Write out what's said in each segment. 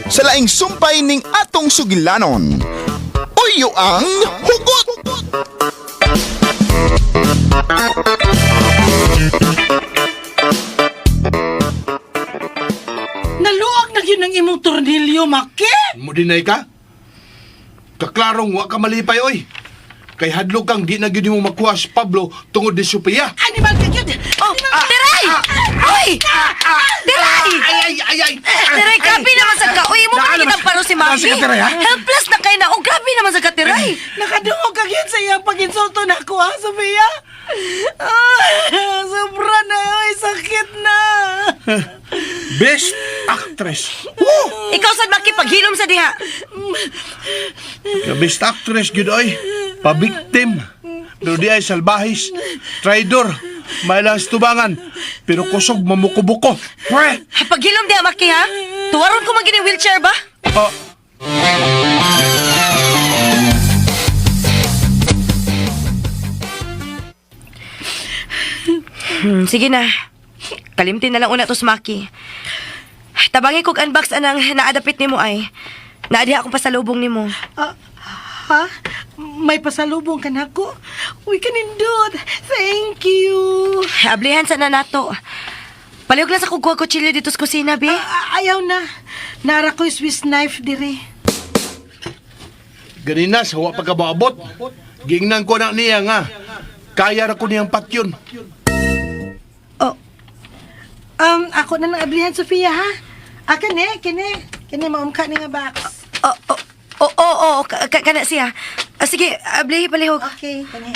sa laing sumpay ning atong sugilanon. Uyo ang hugot! Naluag na yun ang imong tornilyo, Maki! Mudinay ka? Kaklarong wa ka malipay, oy. Kay hadlok kang di na gyud mo makuha si Pablo tungod ni Sophia. Animal ka yun! Oh, Tiray! Uy! Tiray! Ay! Tiray, grabe naman sa ka. Uy, mo pa kitang paro si Maki. Nasa ka, Tiray, ha? Helpless na kayo na. Oh, grabe naman sa ka, Tiray. Nakadungog ka yun sa iyang pag-insulto na ako, ha, Sofia? Sobra na, ay, sakit na! Best actress. Ikaw sad Maki paghilom sa diha. Ka best actress gyud oy. Pa-victim. Pero di ay salbahis. Traidor. Mailas tubangan. Pero kusog mamukubuko. Pre! Paghilom diha Maki ha. Tuwaron ko magini wheelchair ba? Oh. Sige na. Kalimtin na lang una to si Maki. Tabangi kog unbox anang naadapit nimo ay. Naadiha akong pasalubong nimo. Ha? May pasalubong ka na ako? Uy, kanindot! Thank you! Ablihan sana nato. Palihog lang sa kugwa kutsilyo dito sa kusina, be. Ayaw na. Nara ko yung Swiss knife dire. Ganina sa wa pagkabaabot. Gingnan ko na niya nga. Kaya ra ko niyang patyon. Oh. Ako na lang ablihan, Sofia, ha? Kani maumka ni nga box. Kana siya. Sige, ablihi palihog. Okay, kani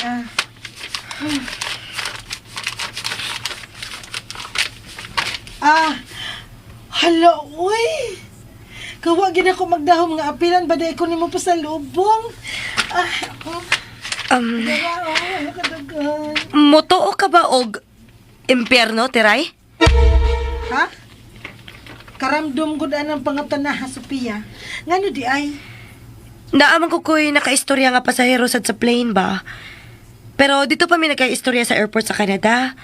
hala, uy! Kawagin ako magdahom nga apilan, baday ko ni mo pa sa lubong. Ano kadagan? Motoo ka ba og impyerno, Tiray? Ha? Karamdom ko daan ang pangatana, ha, Sophia. Ngano di ay? Naaman ko ko'y nakaistorya nga pasahero sad sa plane ba? Pero dito pa may nagkaistorya sa airport sa Canada.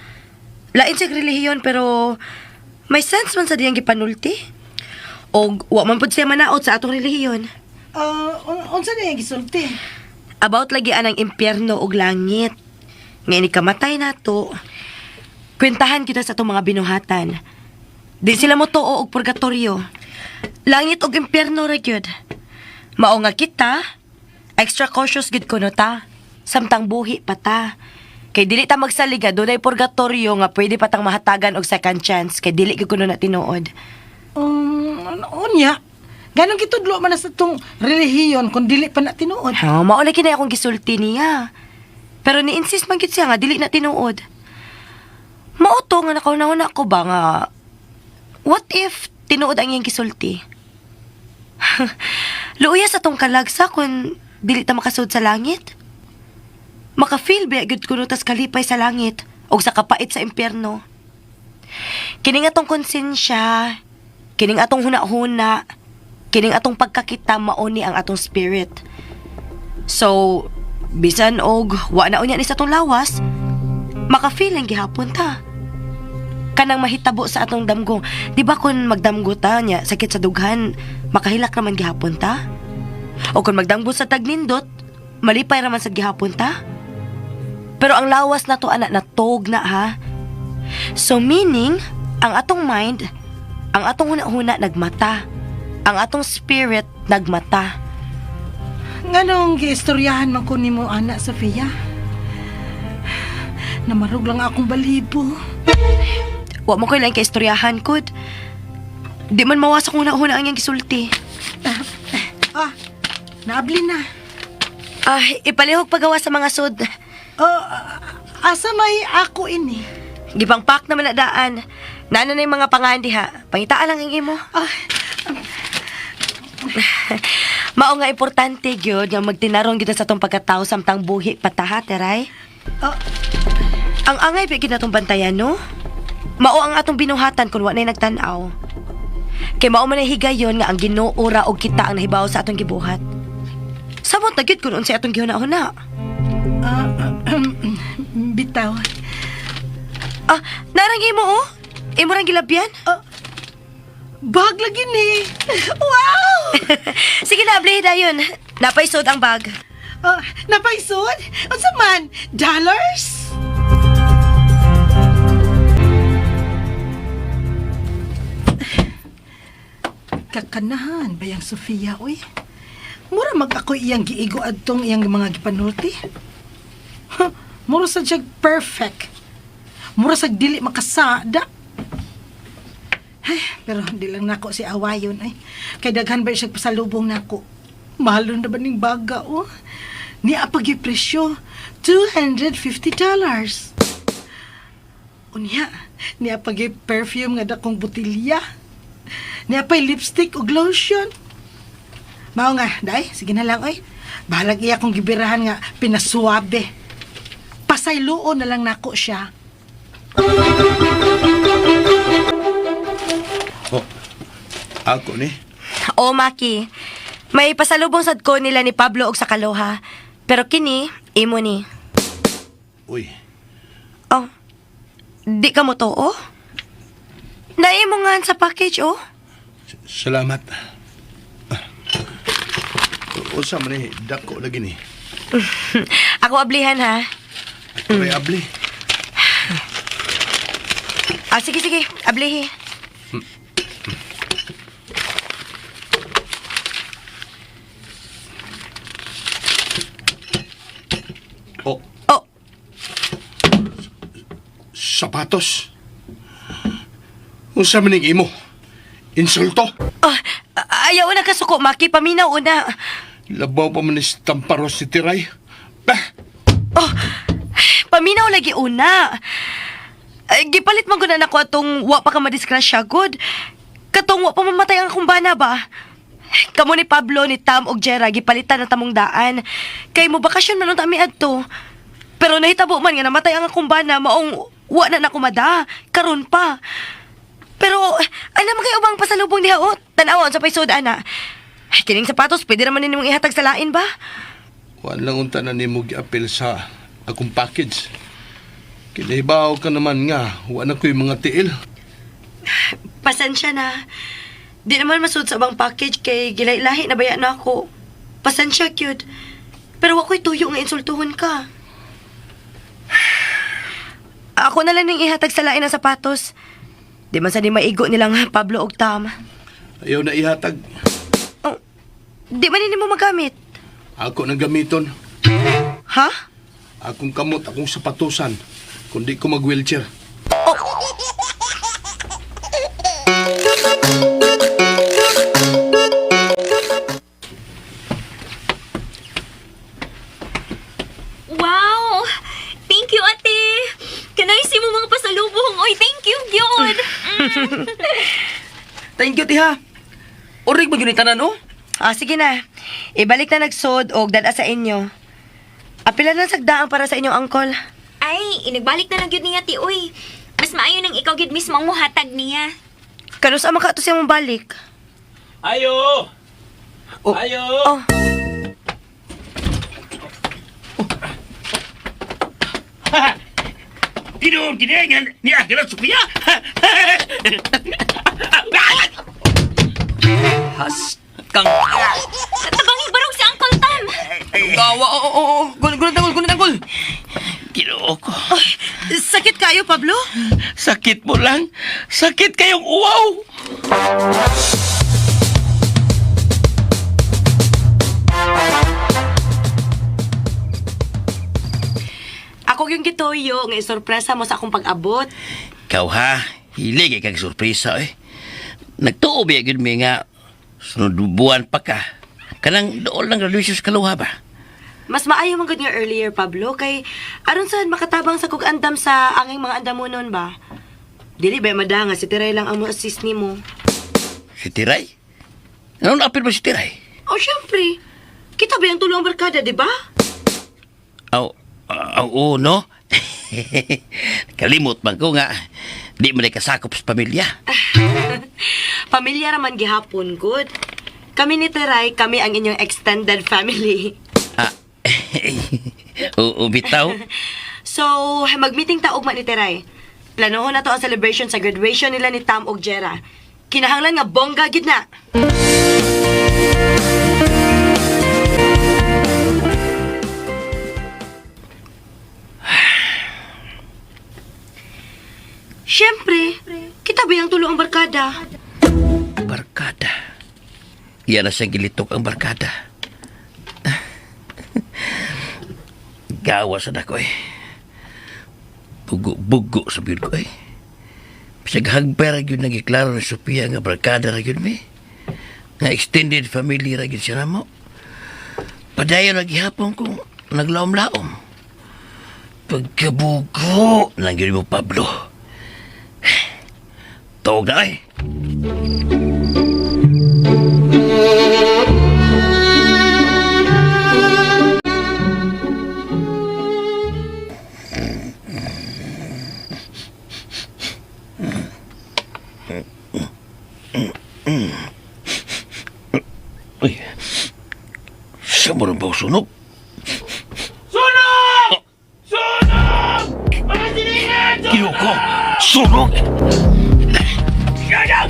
Lain sa relihiyon pero may sense man sa diyang gipanulti. O wa man pud siya manaot sa atong relihiyon. Unsa na yung gisulti? About lagi anang impyerno og langit. Nga kamatay nato. Kwentahan kita sa atong mga binuhatan. Di sila mo tuo og purgatorio. Langit og impyerno ra gyud. Mao nga kita, extra cautious gid kuno ta. Samtang buhi pa ta. Kay dili ta magsaliga dunay purgatorio nga pwede pa tang mahatagan og second chance kay dili gyud kuno na tinuod. Unya? Ganong kitudlo man na sa tong relihiyon kung dili pa na tinuod. Mao na kinay akong gisulti niya. Pero ni-insist man gid siya nga dili na tinuod. Mao to nga nakauna-una ko ba nga what if tinuod ang iyang gisulti? Luuya sa tong kalagsa kung dili ta makasud sa langit. Maka-feel ba gyud kuno tas kalipay sa langit o sa kapait sa impyerno. Kining atong konsensya, kining atong huna-huna, kining atong pagkakita mauni ang atong spirit. So, bisan og wa na unya ni sa atong lawas, maka-feel ang gihapon ta. Kanang mahitabo sa atong damgo. Di ba kung magdamgo ta nya sakit sa dughan, makahilak naman gihapon ta? O kung magdamgo sa tagnindot, malipay raman sa gihapon ta? Pero ang lawas na to anak natog na ha. So meaning, ang atong mind, ang atong huna-huna nagmata. Ang atong spirit nagmata. Nganong giistoryahan man ko nimo anak, Sofia? Namarog lang akong balibo. Wa mo ko'y lang kaistoryahan, Kud. Di man mawasak huna-huna ang iyang gisulti. Naabli na. Ipalihog pagawa sa mga sud. Asa may ako ini? Gipangpak naman na daan. Nana na yung mga pangandi ha. Pangitaan lang ang imo. Mao nga importante gyud nga magtinarong kita sa tong pagkatao samtang buhi pataha, Teray. Ang angay pa gyud natong bantayan, no? Mao ang atong binuhatan kung wa nay nagtan-aw. Kay mao man higayon nga ang Ginoo ra og kita ang nahibaw sa atong gibuhat. Samot na gyud kun unsay atong gihuna-huna. Bitaw. Narang imo oh. Imo rang gilabyan? Bag lagi ni. Wow! Sige na, abli dayon. Napaisod ang bag. Napaisod? Unsa man? Dollars? Kakanahan ba yung Sofia, uy? Mura mag ako iyang giigo adtong iyang mga gipanulti. Mura sa jag perfect. Mura sa dili makasada. Ay, pero di lang nako si awayon ay. Kay daghan ba siya pasalubong nako. Mahal na ba ning baga, oh? Niya pag presyo, $250. Unya, niya pag perfume nga dakong botilya. Niya pa'y lipstick o lotion. Mao nga, day, sige na lang, oy. Bahalag iya kong gibirahan nga pinasuwabe. Pasayloon na lang nako siya. Oh, ako ni. O, Maki. May pasalubong sad ko nila ni Pablo og sa Kaloha. Pero kini, imo ni. Uy, Oh, di ka mo to, oh? Naimo nga sa package, oh? salamat. Usa man ni, dako lagi ni. Ako ablihan, ha? Ako rin abli. Sige, ablihi. Oh, Oh, sapatos. Unsa man ning imo? Insulto? ayaw na kasuko, Maki. Paminaw una. Labaw pa man ni Tamparos si Tiray. Bah! Oh, paminaw lagi una. Gipalit man guna nako atong wa pa ka madisgrasya, good. Katong wa pa mamatay ang kumbana ba? Kamo ni Pablo, ni Tam og Jera, gipalitan na tamong daan. Kay mo bakasyon man unta mi adto. Pero nahitabo man nga namatay ang kumbana, maong wa na nakumada. Karon pa. Pero, ano man kayo bang pasalubong diha, o? Tanawon sa paisod, ana. Kining sapatos, pwede naman ninyo ihatag sa lain ba? Wan lang unta na nimo giapil sa akong package. Kinahibaw ka naman nga, wa na ko'y mga tiil. Pasensya na. Di naman masud sa bang package kay gilay-lahi na baya na ako. Pasensya, cute. Pero ako'y tuyo nga insultuhon ka. Ako na lang ning ihatag sa lain ng sapatos. Di man sa di maigo nilang Pablo og Tam. Ayaw na ihatag. Oh, di man mo magamit. Ako nang gamiton. Ha? Akong kamot, akong sapatusan. Kundi ko mag-wheelchair. Wow! Thank you, ate! Kanaysi mo mga pasalubong. Oy, thank you, gyud! Thank you, tiha. Urig ba yun tanan, oh? Sige na. Ibalik na nagsod og dada sa inyo. Apila na sagdaang para sa inyong angkol. Ay, inagbalik na lang gyud niya, ti, uy. Mas maayo nang ikaw gyud mismo ang muhatag niya. Kanus ang makato siya mong balik. Ayo! Oh. Ayo! Oh, Tidur gidengan ni akhirat Sophia. Has kang Tabangi barog si Uncle Tom! gawa. Gunang tangol. Ginoo ko. sakit kayo, Pablo? Sakit mo lang. Sakit kayong uwaw. Ako yung gitoyo nga isorpresa mo sa akong pag-abot. Kau ha, hilig kang sorpresa eh. Nagtuo ba yun may nga sunod buwan pa ka. Kanang doon lang graduation sa Kaloha ba? Mas maayo man gud nga earlier, Pablo, kay aron saan makatabang sa kog andam sa anging mga andamonon ba? Dili ba madanga si Tiray lang ang mo assist nimo. Si Tiray? Ano na-apil ba si Tiray? Oh, syempre. Kita ba yung tulong barkada, di ba? Oo, no? Kalimot man ko nga. Di mo na kasakop sa pamilya. Pamilya raman gihapon, good. Kami ni Tiray, kami ang inyong extended family. Oo, bitaw. So, mag-meeting ta ugma ni Tiray. Planohon na to ang celebration sa graduation nila ni Tam og Jera. kinahanglan nga bongga gid na. Siyempre, kita ba yung tulo ang barkada? Barkada. Iyan na siyang gilitok ang barkada. Gawa sa dako eh. Bugo-bugo sa biyod ko eh. Bisag hagper yun nagiklaro ni Sophia nga barkada ra yun mi. Nga extended family ra yun siya na mo. Padayon naghihapon ko naglaom-laom. Pagkabugo nang yun mo Pablo. Tawag na eh. Uy, saan mo rin ba sunog? Sunog! Sunog! Mga siningan! Kinoko! Sunog!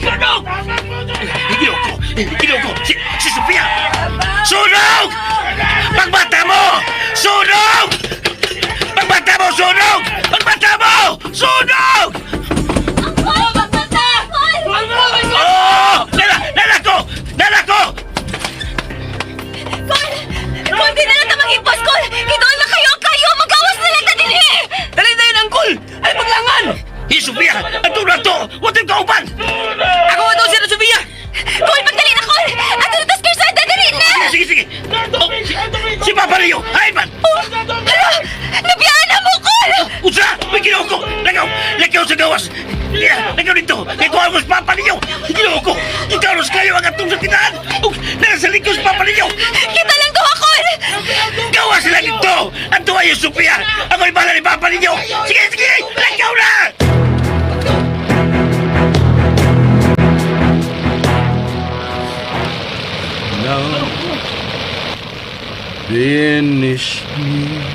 Sunog! Kinoko! Kinoko! Si Sophia! Sunog! Pagbata mo! Sunog! Pagbata mo! Sunog! Pagbata mo! Sunog! Oh! Nala ko! Nala ko! Kung di na lang tamang ipos ko, itoon na kayo! Magawas na lang na din eh! Dali tayo ng Angkol! Ay maglangan! Hey, Sophia! Ato na to! Huwag kang kaupan! Ako ba si Sofia? Kol, pagdali na Kol! Ato na tas kursada, dali na! Sige, sige! Oh, si Papa Rio! Hay man! Hala! Nabiyaan na mo, Kol! Usa! May ginawa ko! Lagaw! Lagaw sa gawas! Lagaw dito! Kaya ko ang Papa Rio! Ginawa ko! Ikaros kayo ang atong sa tinaan! Nasa likos Papa Rio! Kita lang to, Kol! Gawa sila dito! Ang tuwa yung Sophia! Ako ibala ni Papa Rio! Sige, sige! Lagaw na! Now, the end is near,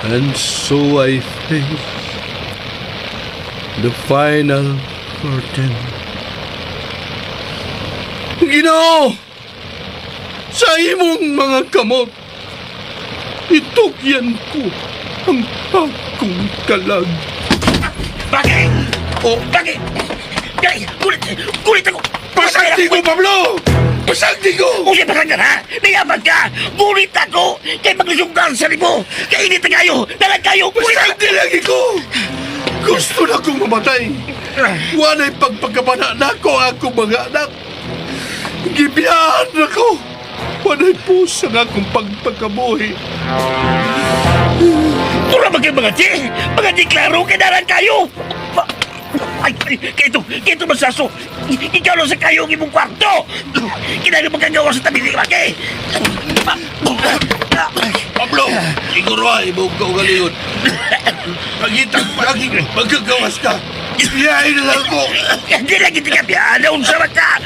and so I face the final curtain. Ginoo! Sa imong mga kamot, itugyan ko ang akong kalag. Bakit? Oh, bakit? Bakit? Kulit ako! Pasagdi ko, Pablo! Pasagdi ko! Uy, pasagdan ha! Nayabag ka! Kulit ako! Kaya maglusunggan sa libo! Kaya init na kayo! Dalag kayo! Kulit ako! Pasagdi lagi ko! Gusto na kong mamatay. Walay pagpagkabana na ko ako mga anak. Gibiyahan na ko. Walay pusa na akong pagpagkabuhi. Tura ba kayo mga di? Mga di klaro, kailangan kayo! Ay, kayo ito masaso! Ikaw lang sa kayo ang imong kwarto! Kailangan magkagawa sa tabi ni Maki! Pablo, siguro ay mo ka ugalingon. Pagitang palagi, magkagawas ka. Iyahin na lang ko. Hindi lagi tingap yan! Naunsa ba ka?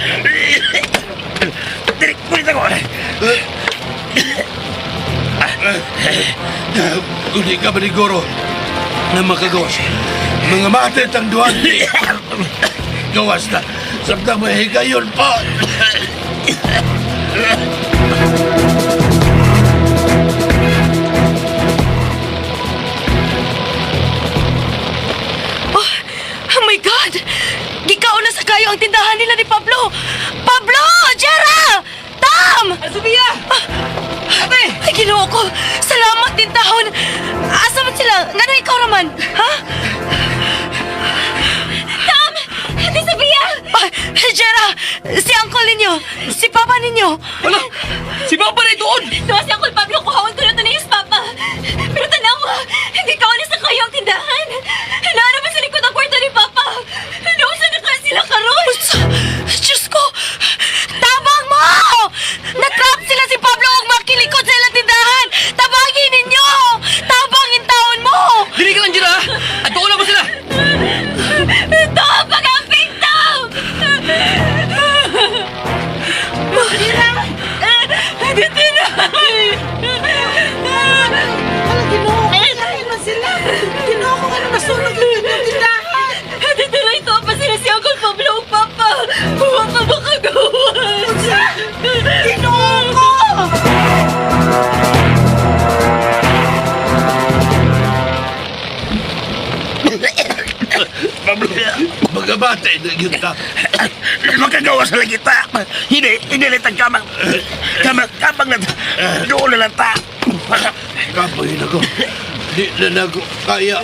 Dili, kulit ako! Kung di ka maniguro na makagawas, mga matet ang duwan. Gawas na. Samtang may higayon pa. Oh my God! Gikaon na sa kayo ang tindahan nila ni Pablo! Pablo! Jera! Tam! Sofia! Ate! Ay, ginoo ko! Salamat din tahon! Asa man sila? Nga na ikaw naman? Ha? Tom! Ate Sofia! Jera! Si uncle ninyo! Si papa ninyo! Wala! Si Papa na doon! Tuwa si Uncle Pablo, kuhawan ko na ito na yung papa. Pero tanawa, hindi ka na sa kayo ang tindahan. Naano ba sa likod ang kwarto ni Papa? Noon sa naka sila karon? Diyos ko! Tabang mo! Natrap sila si Pablo ang makilikot sa ilang tindahan! Tabangin ninyo! Tabangin taon mo! Dili ka lang dyan ha! At doon ako sila! Ito, pag-amping to! Dito na! Nabate na yun ta. Makagawa sa lagi ta. Hindi litang kamang na doon na lang ta. Kapoy na ko. Di na ako kaya.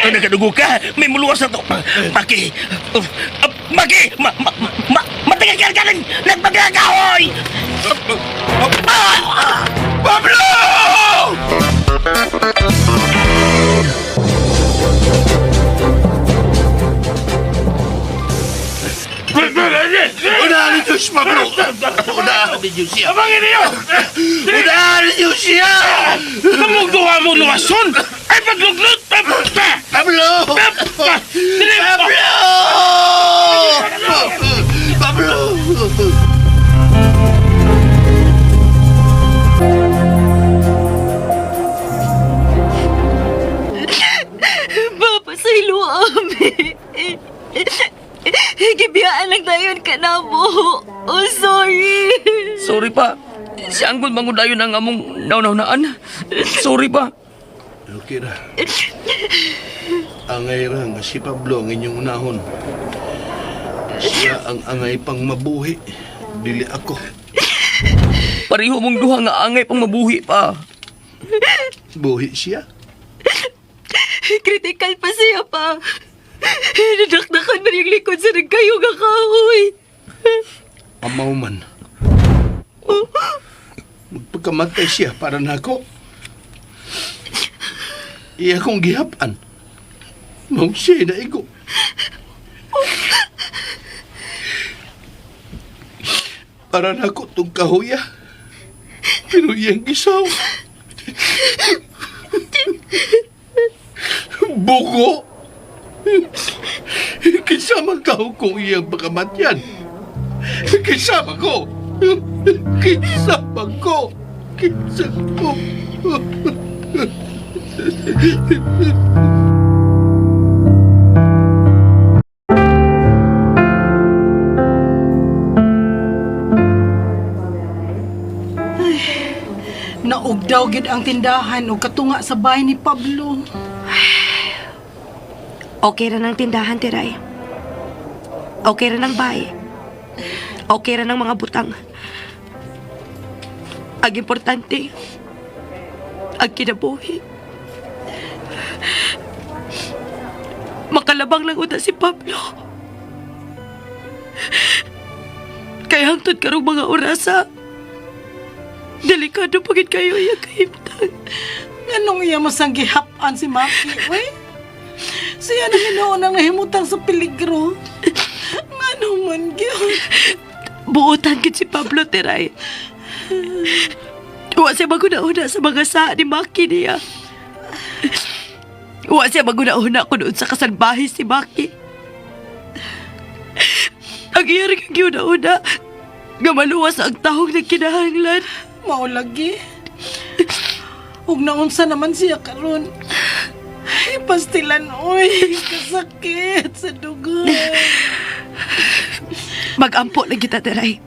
Nakadugo ka. May muluwas na to. Maki. Matagal ka lang. Nagpagkakahoy. Pablo! Unahan niyo si Pablo! Unahan niyo siya! Abangin niyo! Unahan niyo siya! Namugduwa mo luwason! Ay pagluglot! Pablo! Pablo! Pablo! Papa, sa ilo ami. Gibiyaan lang dayon ka na mo. Oh, sorry. Sorry pa. Si Anggol mangudayon ang among naunaan. Sorry pa. Okay ra. Angay ra nga si Pablo ang inyong unahon. Siya ang angay pang mabuhi. Dili ako. Pareho mong duha nga angay pang mabuhi pa. Buhi siya. Critical pa siya pa. Nadakdakan man yung likod sa nagkayo nga kahoy. Amaw man. Magpagkamatay siya para na ako. Iya kong gihapan. Mong siya na igo. Para na ako itong kahuya. Pero iyang gisaw. Buko. Kisama ka kung iyang pagkamatyan. Kisama ko. Kisama ko. Kisama ko. Naugdaw gid ang tindahan o katunga sa bahay ni Pablo. Okay ra ng tindahan, Tiray. Okay ra ng bahay. Okay ra ng mga butang. Ang importante, ang kinabuhi. Makalabang lang una si Pablo. Kaya hangtod karong mga orasa, delikado pagid kayo iya kahimtang. Anong iya masang gihapan si Maki, oy? Siya na hinoon ang nahimutang sa peligro. Ano man gyud. Buotan gid si Pablo, Tiray. Wa siya maguna-una sa mga saa ni Maki niya. Wa siya maguna-una kung doon sa kasalbahe si Maki. Ang iyari kang giuna-una, nga maluwas ang tahong na kinahanglan. Mao lagi. Ug naunsa naman siya karon. Ay, pastilan, oy. Kasakit sa dugo. Mag-ampo lagi ta, Tiray.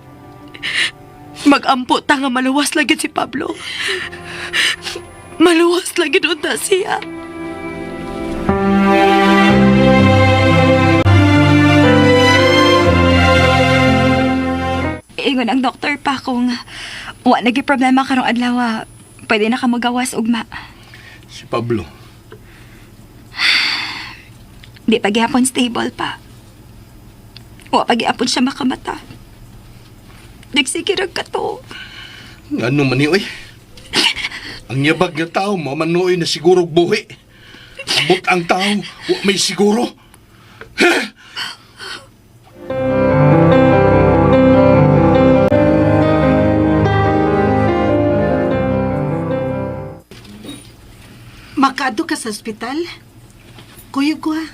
Mag-ampo ta nga maluwas lagi si Pablo. Maluwas lagi doon ta siya. Ingon ang doktor pa kung wa nagi problema karong adlaw, pwede na ka magawas ugma. Si Pablo. Di pa gyapon stable pa. Wa pa gyapon siya makamata. Nagsikirag ka to. Ano man ni, oy? Ang yabag nga tao, mamanuoy na siguro buhi. Abot ang tao, wa may siguro. Makaadto ka sa ospital? Kuyog ko ha.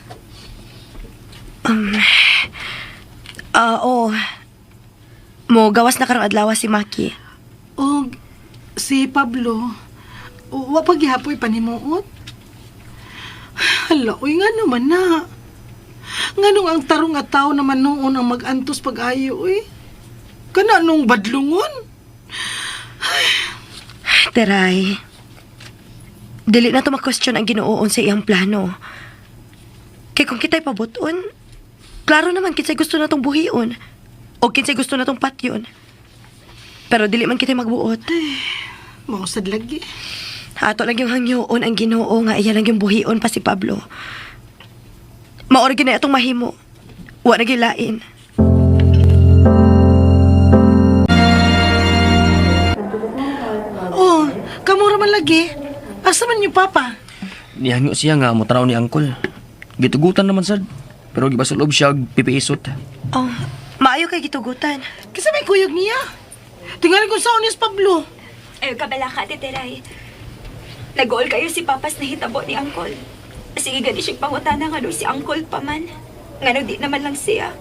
Oo. Mo, gawas na karong adlaw si Maki. O si Pablo, wa pa gihapoy panimuot. Hala, uy nga naman na. Nganong ang tarong nga tao naman noon ang mag-antos pag-ayo, uy. Kana nung badlungon. Teray, Dili na to mag-question ang Ginoo sa iyang plano. Kay kung kita'y pabuton, klaro naman kinsay gusto na tong buhion o kinsay gusto na tong patyon. Pero dili man kita'y magbuot. Mausad lagi. Ato lang yung hangyoon ang Ginoo nga iya lang yung buhion pa si Pablo. Maorag na itong mahimo. Wa na gilain. Oh, kamura man lagi. Asa man yung papa? Nihangyo siya nga mo tanaw ni Angkol. Gitugutan naman sad. Pero gibasulob siya og pipiisot. Oh, maayo kay gitugutan. Kasi may kuyog niya. Tingnan ko sa onis Pablo. Ayaw ka bala ka, Titeray. Nag-goal kayo si Papas na hitabo ni Angkol. Sige, gani siyang pangutana nga doon si Angkol pa man. Nga di naman lang siya.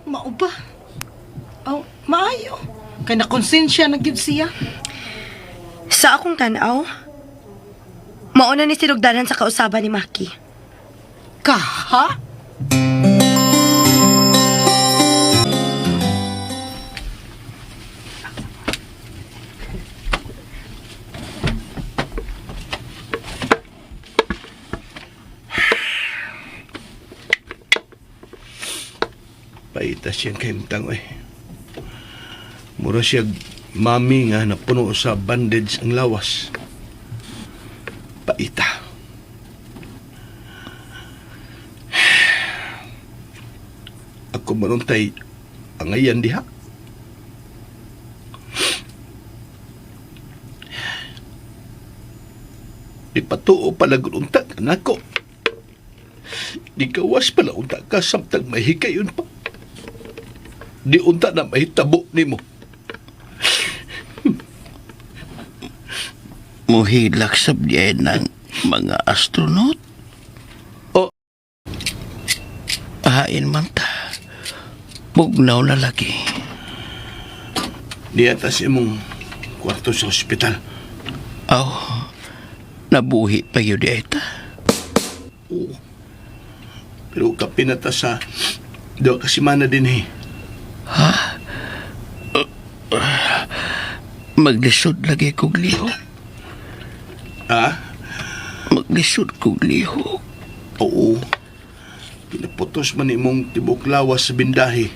Mao ba? Oh, maayo. Kaya nakonsensya na gyud siya. Sa akong tanaw, mauna ni sinugdanan sa kausaban ni Maki. Ka, ha? Paita siyang kahimtang, oy. Mura siya mami nga napuno sa bandage ang lawas. Paita. Ako manuntay ang ayan diha. Ipatuo pala gulunta ka nako. Di kawas pala unta ka samtang mahikayon pa. Di unta na mahitabo ni mo. Muhilak sa biyahe ng mga astronaut. O. Hain man ta. Bugnaw na lagi. Di atas imong kwarto sa ospital. Aw, nabuhi pa yun di ita. Oo. Pero kapinata sa doon kasimana din eh. Maglisod lagi kog lihok. Ha? Maglisod kog lihok. Oo. Pinaputos man imong tibok lawas sa bindahe.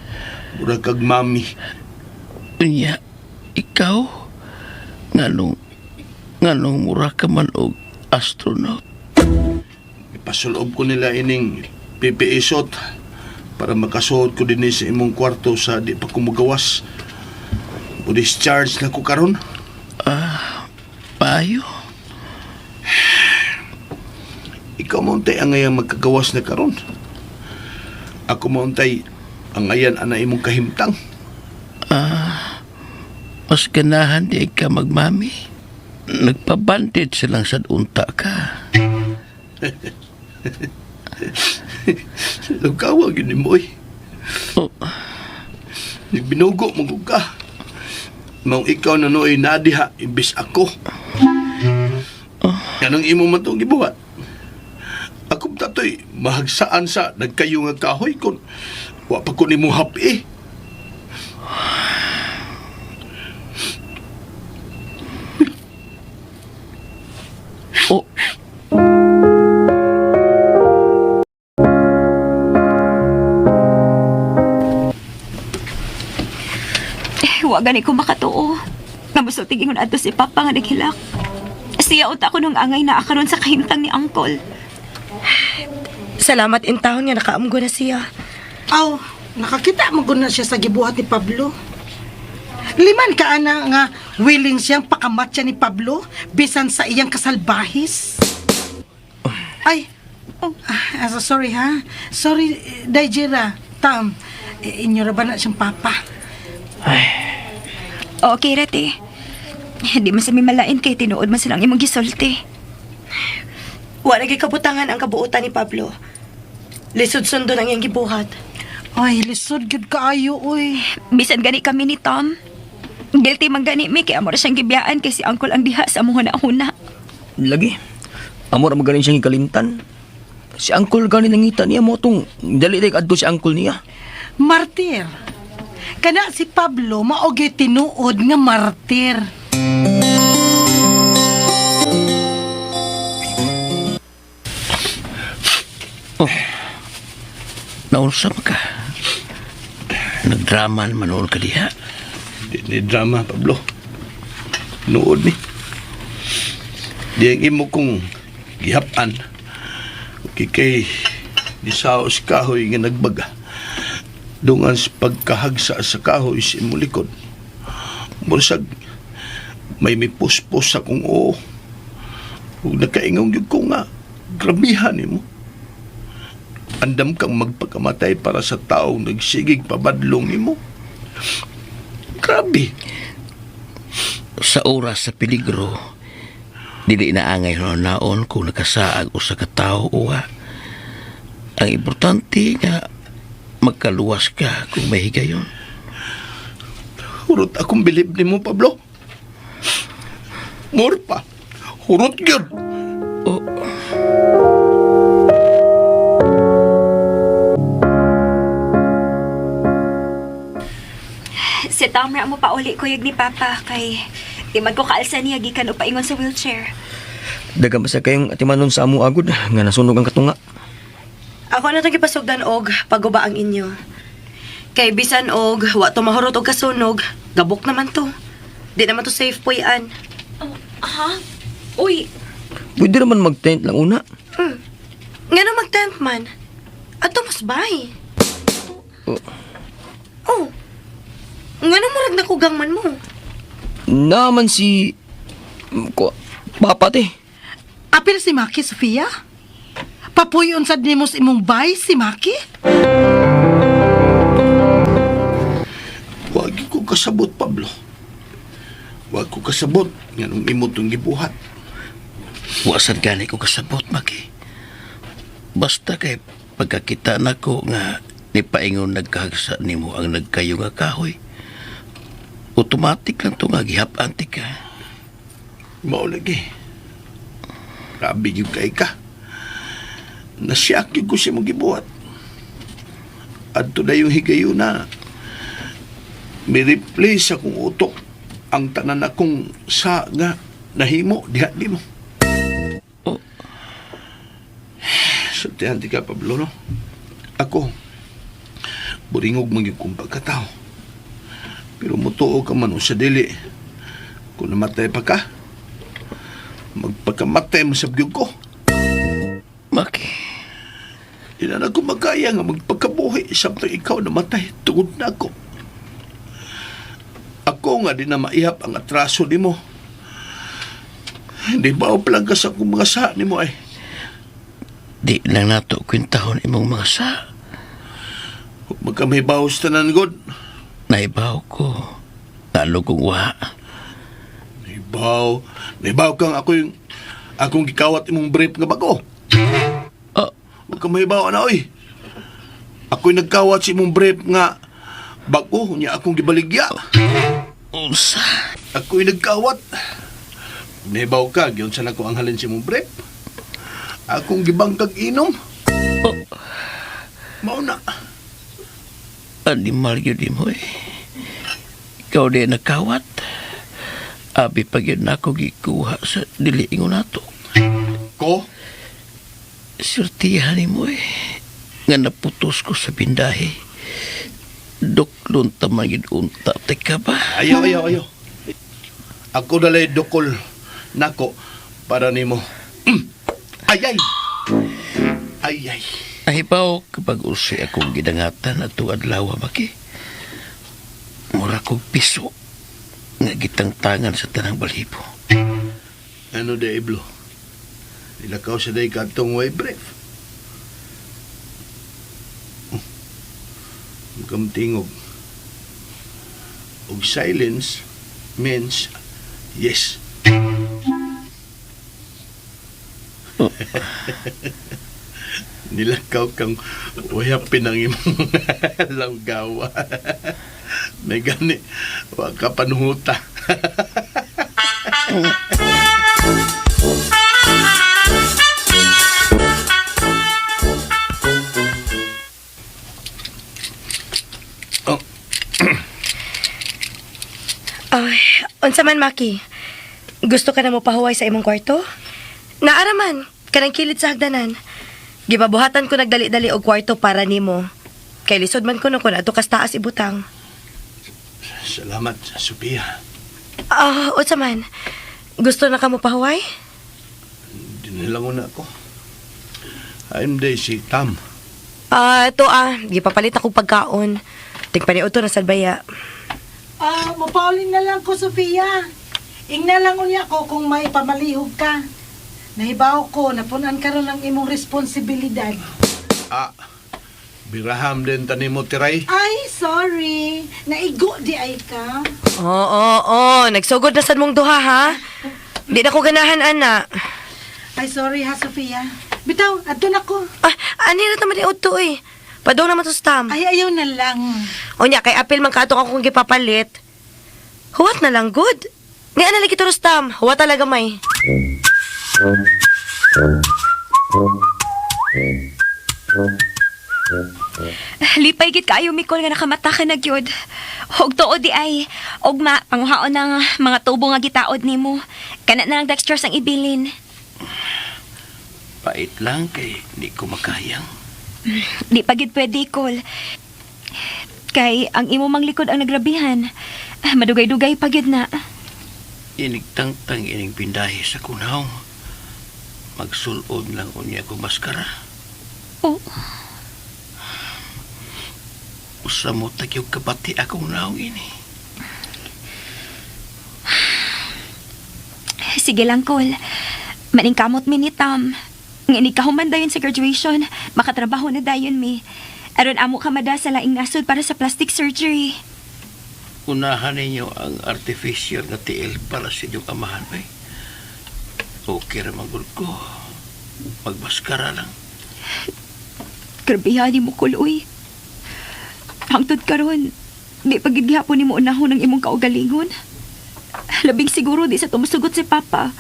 Murag kag mami. Unya, ikaw? Nganong mura ka man og astronaut? Ipasulob ko nila ining pipiisot para makasuot ko din sa imong kwarto sa di pa kumagawas. O discharge na ko karon. Payo? Ikaw mauntay ang ngayang magkagawas na karon. Ako mauntay ang ngayan ana imong kahimtang. Mas ganahan di ka magmami. Nagpabandit silang sa unta ka. Lugawag yun ni Moy. Oh, Binugo mo ka. Maung ikaw na nooy nadiha imbis ako. Yanang imo man itong gibuhat. Ako tatoy, mahagsaan sa nagkayo nga kahoy kon wa pa ko ni mo hapi. oh, Wa gani ko makatuo. Namusultig ingon adto si Papa nga naghilak. Siya uta ko nung angay na akaron sa kahimtang ni Angkol. Salamat in taon nga nakaamgo na siya. Aw, nakakita mo na siya sa gibuhat ni Pablo. Liman ka ana nga willing siyang pakamatya ni Pablo bisan sa iyang kasalbahis. Ay, sorry ha. Sorry, Dajira. Tam, inyo ra ba na siyang papa? Okay, Rete. Di man sa may malain kay tinuod man silang imong gisulti. Wa na kabutangan ang kabuutan ni Pablo. Lisod sundo ang iyang gibuhat. Ay, lisod gud kaayo, uy. Bisan gani kami ni Tom. Guilty man gani mi kay amo ra siyang gibiyaan kay si Angkol ang diha sa among huna-huna. Lagi. Amo ra magaling siyang ikalimtan. Si Angkol gani nangita niya mo tong dali adto si Angkol niya. Martir. Kana si Pablo maogi tinuod nga martir. Naunsa ka? Nagdrama naman ka diha. Di ni drama, Pablo. Nood ni. Di ang imo kong gihapan. Kikay di saos kahoy nga nagbaga. Dungan sa pagkahagsa sa kahoy sa imo likod. Mursag may puspos sa kong oo. Huwag nakaingong yun ko nga. Grabihan mo. Andam kang magpakamatay para sa taong nagsigig pabadlong mo. Grabe. Sa oras sa peligro, dili na angay naon kung nakasaag o sa katao uwa. Ang importante nga magkaluwas ka kung may higayon. Hurot akong bilib ni mo, Pablo. More pa. Hurot yun. Si Tamra mo pauli kuyog ni Papa kay di man ko kaalsa niya gikan o paingon sa wheelchair. Daga basta kayong atimanon sa amo agod nga nasunog ang katunga. Ako na itong ipasugdan og paguba ang inyo. Kay bisan og wa to mahurot og kasunog, gabok naman to. Di naman to safe po yan. Ha? Uy, Pwede naman mag-tent lang una. Nga nang mag-tent man. Ato mas bay. Oh. Nga nang murag nakugang man mo. Naman si... Papa te. Apil si Maki, Sofia? Papuyon sa nimos imong bay si Maki? Huwag ko kasabot, Pablo. Huwag ko kasabot. Nga nung imo itong gibuhat. Wasan gani ko kasabot, Maki. Basta kay pagkakita na ko nga ni paingon nagkahagsa nimo ang nagkayo nga kahoy. Automatic lang to nga gihapanti ka. Mao lagi. Grabe yung kay ka. Nasyak yung ko siya mong gibuhat. At na yung higayo na may replace akong utok ang tanan akong sa nga nahimo diha di mo. Oh. Sultihan ka, Pablo, no? Ako, buringog maging kong pagkatao. Pero mutuo ka man o sa dili. Kung namatay pa ka, magpakamatay mo sa biyog ko. Maki, Di na ako magkaya nga magpagkabuhi samtang ikaw namatay tungod na ako. Ako nga di na maihap ang atraso ni mo. Hindi ba o ka sa akong mga sa ni mo ay? di lang nato kwintahon imong mga sa. Magkamibawas tanan god. Naibaw ko. Lalo kong wa. Naibaw kang ako yung akong gikawat imong brief nga bago. Oh, Huwag kang mahibaw na, oy. Ako'y nagkawat sa imong brief nga bago niya akong gibaligya. unsa? Ako'y nagkawat. Nahibaw ka, giyon sa nako ang halin sa imong brief. Akong gibangkag inom. Oh, Mauna. animal yun di mo eh. Ikaw di nakawat. Abi pag yun ako gikuha sa diliingon nato. Ko? Surtihan ni mo eh. Nga naputos ko sa bindahe. Doklon tamagin unta. Teka ba? Ayaw. Ako dalay dukol nako para nimo. Ayay. Ay baw kapag usay akong gidangatan at adlaw Maki. Mura kong piso nga gitang tangan sa tanang balibo. Ano da iblo? Nilakaw sa day kantong way brief. Huwag tingog. Og silence means yes. Nilakaw kang wayapin ang imong langgawa. May gani, wag ka panuhuta. Oh, Ay, unsa man Maki? Gusto ka na mo pahuway sa imong kwarto? Naaraman, kanang kilid sa hagdanan. Gipabuhatan ko nagdali-dali og kwarto para nimo. Kay lisod man ko ato kas taas ibutang. Salamat, Sophia. Unsa man? Gusto na ka mo pahuway? Dinilangon na ako. I'm day si Tam. Ito gipapalit ako pagkaon. Tingpaniud to na sadbaya. Mapaulin na lang ko, Sofia. Ingna lang unya ko kung may pamalihog ka. Nahibaw ko, napunan ka ron ng imong responsibilidad. Biraham din tani mo tiray. Ay, sorry. Naigo di ay ka. Oo. Nagsugod na sad mong duha, ha? Di na ko ganahan, ana. Ay, sorry ha, Sofia. Bitaw, adto na ko. Ani na naman iud to, eh. Padong naman to sa Tam. Ay, ayaw na lang. Onya, kay apil man kato akong gipapalit. Huwat na lang, good. Nga na lagi to Rustam. Huwat talaga may. Lipay gid kaayo Mikol nga nakamata ka na gyud. Og tuod di ay ugma panguhaon ng mga tubo nga gitaod nimo. Kana na lang dextrose ang ibilin. Pait lang kay di ko makayang. Di pa gid pwede Kol. Kay ang imo mang likod ang nagrabihan. Madugay-dugay pa gid na. Inigtang-tang ining pindahi sa kunaw. Magsulod lang unya ko maskara. Oh, Usa mo tagyog kabati akong naong ini. sige lang Kol. Maningkamot mi ni Tam. Nga kahuman dayon sa graduation, makatrabaho na dayon mi. Aron amo ka mada sa laing nasod para sa plastic surgery. Unahan ninyo ang artificial na tiil para sa inyong amahan, bay. Okay ra magul ko. Magmaskara lang. Grabehan ni mo Kuloy. Hangtod karon, di pagigihapon ni mo unahon ng imong kaugalingon. Labing siguro di sa tumusugot si Papa.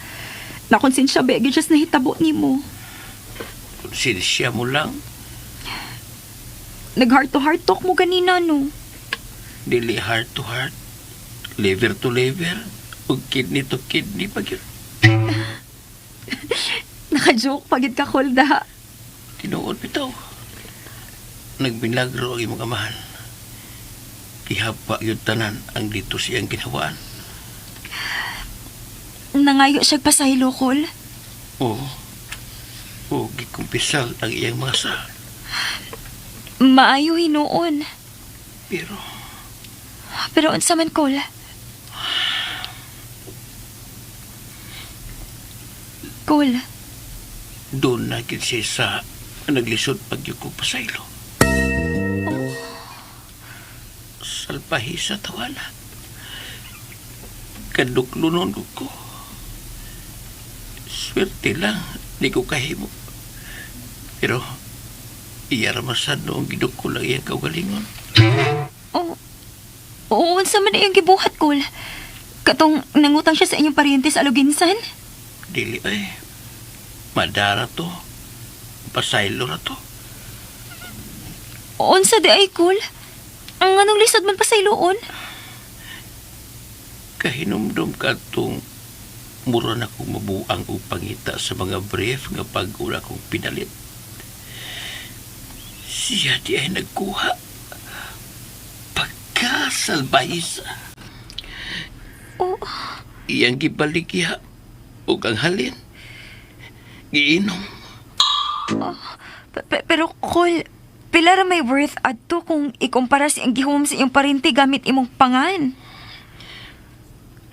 Nakonsensya ba gyud just nahitabo nimo. Sinisya mo lang. Nag-heart to heart talk mo ganina no. Dili heart to heart. Liver to liver. O kidney to kidney pa yun. Naka-joke pagid ka Kolda. Tinuod bitaw. Nagbilagro ang imong amahan. Ihapa yun tanan ang dito siyang ginawaan. Nangayo siya pasaylo Kol. Oo. O gikumpisal ang iyang mga sa. Maayo hinuon. Pero Unsa man Kol? Kol, doon na gid siya sa naglisod pag ko pasaylo. Salpahi sa tawana. Kaduklunon ko. Swerte lang, di ko kahimo. Pero, iyaramasad noong giduk ko lang iyang kaugalingon. Oo, unsa man na iyang gibuhat Kol? Katong nangutang siya sa inyong paryente sa Aluginsan? Dili ay, madara to. Pasaylo na to. Unsa di ay Kol? Ang anong lisod man pasayloon? Kahinumdum ka itong mura na kong mabuang upangita sa mga brief nga pag-ula kong pinalit. Siya di ay nagkuha. Pagkasalbahisa. Oh. Iyang gibaligya o ang halin. Giinom. Pero Kol, pila ra may worth adto kung ikumpara si ang gihum sa iyong parinti gamit imong pangan?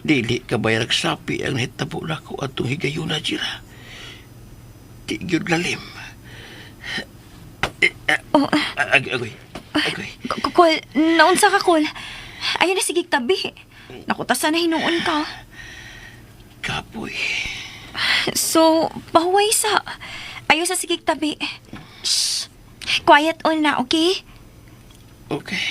Dili ka bayarag sapi ang hitabo na ko atong higayuna jira. Di gyud lalim. Agoy. Kol, naunsa ka Kol? Ayun na sige tabi. Nakutasan na hinuon ka. Kapoy. So, pahuway sa. Ayaw sa sigig tabi. Shh. Quiet on na, okay? Okay.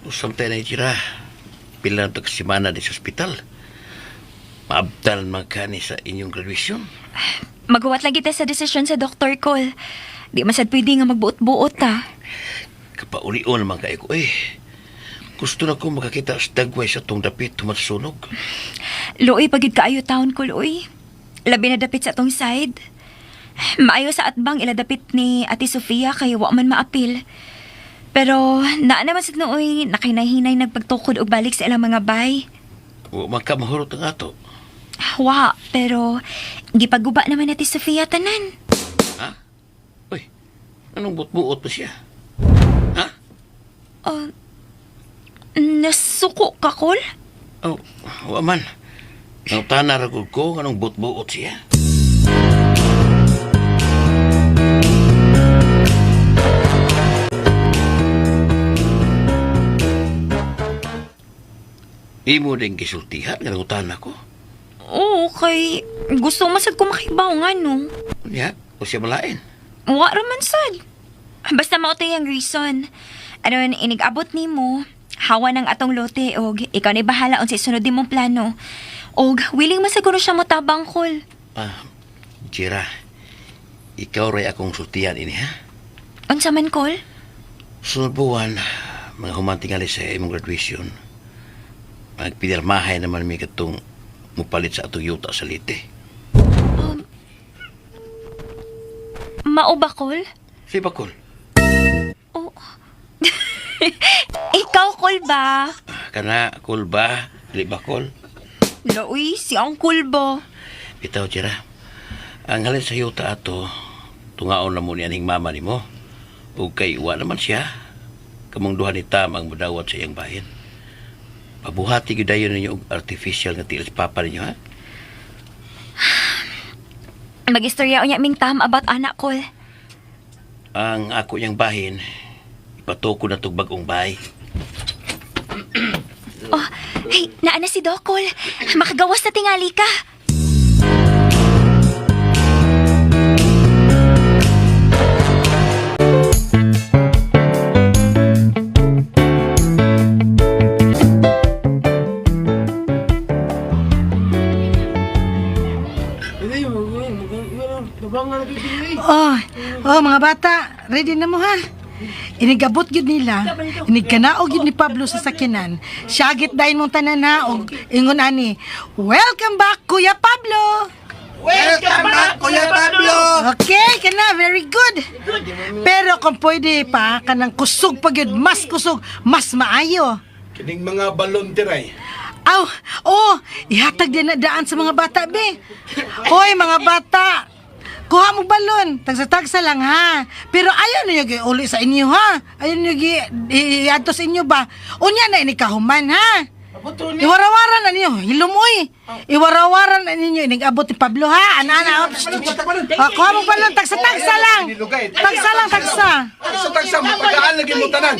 Usam tayo na itira. Pila na ito kasimana di sa ospital. Maabtal magkani sa inyong graduation. Magawa lang kita sa desisyon sa Dr. Cole. Di masad pwede nga magbuot-buot ta. Kapauli-on naman kayo ko eh. Gusto na ko makakita sa dagway sa tong dapit tumatsunog. Luoy, pagid kaayo taon ko, Luoy. Labi na dapit sa atong side. Maayo sa atbang iladapit ni Ate Sofia kay wa man maapil. Pero naa naman sa nooy nakinahinay nagpagtukod og balik sa ilang mga bay. O makamahurot ang ato. Wa, pero gipaguba naman ni Ate Sofia tanan. Ha? Uy, anong butbuot pa siya? Ha? Nasuko ka, Kol? Oh, waman. Ang tanaragod ko, anong butbuot siya? Imo din gisultihan nga nangutan ako. Oo, kay gusto masad ko makibaw nga, no? Ya, o siya malain. Wa raman sad. Basta mao tay ang reason. Aron inigabot nimo, hawa ng atong lote og ikaw ni bahala unsa sunod nimong plano. Og willing man siguro siya motabang, Kol. Jira, ikaw ray akong sultihan ini, ha? Unsa man, Kol? Sunod buwan, mga humantingali sa imong graduation, magpinirmahay naman mi katong mupalit sa atong yuta sa lite. Mao ba, Kol? Si Bakol, Oh. Ikaw, Kol ba? kana kul ba? Dili Bakol? Loy, si Uncle ba? Bitaw, Jira. Ang halin sa yuta ato, tungaon na mo ni aning mama ni mo. O kay iwa naman siya. Kamong duha ni Tam ang mudawat sa iyang bahin. Pabuhati gyudayon ninyo og artificial nga tiil sa papa ninyo, ha? Mag-istorya unya ming Tam about anak, Kol. Ang ako niyang bahin, ipatuko na tog bagong bahay. Oh, hey, naa na si Doc, Kol. Makagawas na tingali ka. Mga bata, ready na mo ha? Inigabot gyud nila, inigkanaog gyud ni Pablo sa sakinan. Syagit dayon mong tanan ha, og ingon ani, welcome back, Kuya Pablo! Welcome back, Kuya Pablo! Okay, kana, very good. Pero kung pwede pa, kanang kusog pa gyud, mas kusog, mas maayo. Kining mga balon tiray. Aw, ihatag din na daan sa mga bata, be. Hoy, mga bata, kuha mo balon, tagsa-tagsa lang ha. Pero ayaw niyo uli sa inyo ha. Ayaw niyo iadto sa inyo ba. Unya na ini kahuman ha. Iwarawaran na niyo, hilumoy. Iwarawaran na ninyo, inigabot ni Pablo ha. Ana. Kuha mo balon, tagsa-tagsa lang. Tagsa lang, tagsa. Sa tagsa mo, pagkaan lagi mo tanan.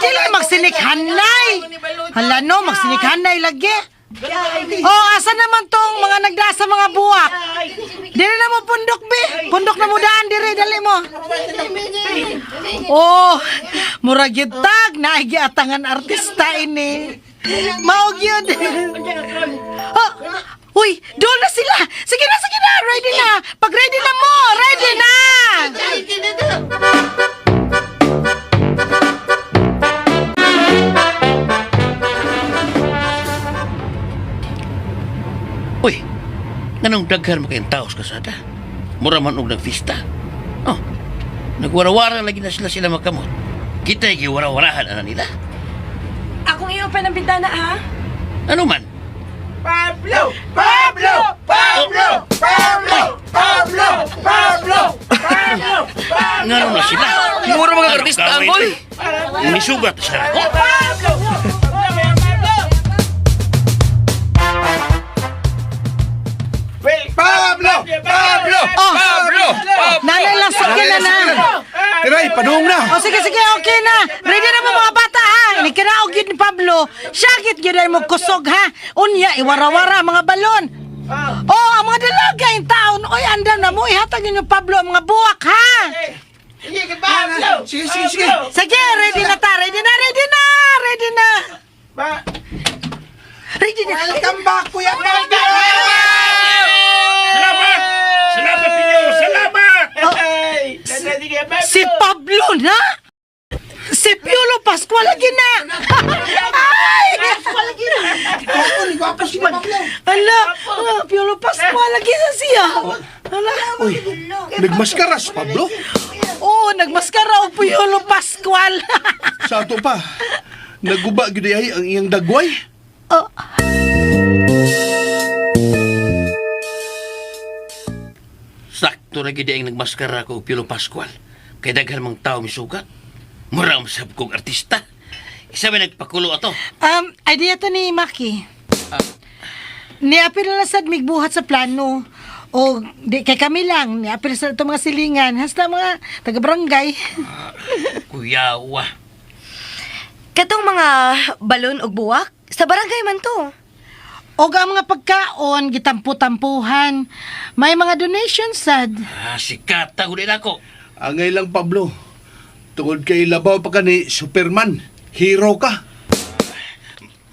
Dili magsinikhanay. Hala no, magsinikhanay lagi. Asa naman tong mga nagda sa mga buwak? Dili na mo pundok, be. Pundok na mo daan, diri, dali mo. Murag yun tag, naigiatangan artista ini. Maog yun. Uy, doon na sila. Sige na, ready na. Pag ready na mo, ready na. Uy, nanong daghan mo kayong taos kasada? Mura man og nagfista. Oh, nagwarawara lagi na sila makamot. Kita yung warawarahan na nila. Akong iyo pa ng bintana, ha? Ano man? Pablo! Pablo! Pablo! Pablo! Pablo! Pablo! Pablo! Ngano na sila? Mura mga artista, Angkol. Misugat siya ako. Pablo! Pablo! Pablo! Nanay lang, sige na. Tiray, padung na. Sige, okay na. Ready na mo mga bata ha. Inikinaog yun ni Pablo. Syagit yun ay mo kusog ha. Unya, iwarawara mga balon. Ang mga dalaga yung taon. Oy, andan na mo. Ihatag ninyo Pablo ang mga buwak ha. Sige. Sige, ready na ta. Ready na. Welcome back, Kuya Pablo! Salamat ninyo! Salamat! Si Pablo na? Si Piolo Pasko lagi na. Ay! Ala, Piolo Pasko lagi sa siya. Ala. Uy, nagmaskaras, Pablo. Oo, nagmaskara o Piolo Pascual. Sa ato pa, naguba gyud ay ang iyang dagway. Sakto na gid ang nagmaskara ko Piolo Pascual. Kay daghan mang tao misugat. Mura ang sab kong artista. Isa may nagpakulo ato. Idea to ni Maki. Niapil na sad migbuhat sa plano. O di kay kami lang, niapil sa ito mga silingan. Hasta mga taga-barangay. Kuyawa. Katong mga balon og buwak, sa barangay man to. O ang mga pagkaon, gitampu-tampuhan. May mga donations sad. Sikat ako din ako. Angay lang, Pablo. Tungod kay labaw pa ka ni Superman. Hero ka.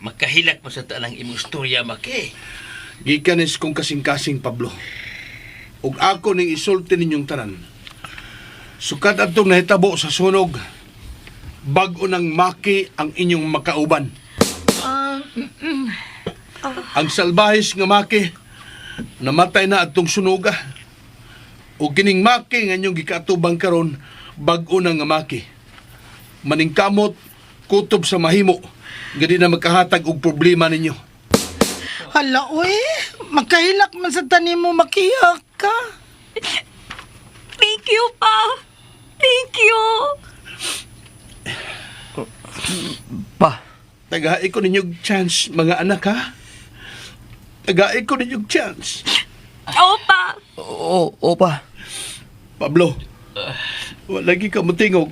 Makahilak pa sa tanang imong istorya, Maki. Gikanis kong kasing-kasing, Pablo. Ug ako ning isulti ninyong tanan. Sukat atong nahitabo sa sunog. Bag-o nang Maki ang inyong makauban. Ang salbahis nga Maki, namatay na atong sunuga. O kining Maki nga inyong gikatubang karon, bag-o na nga Maki. Maningkamot, kutob sa mahimo, gadi na magkahatag og problema ninyo. Hala, uy. Magkahilak man sa tanim mo, makiyak ka. Thank you, Pa. Thank you. Pa, Tagaay ko ninyong chance, mga anak, ha? Tagaay ko ninyong chance. Oo, Pa. oo, pa. Pablo, walagi ka mutingog.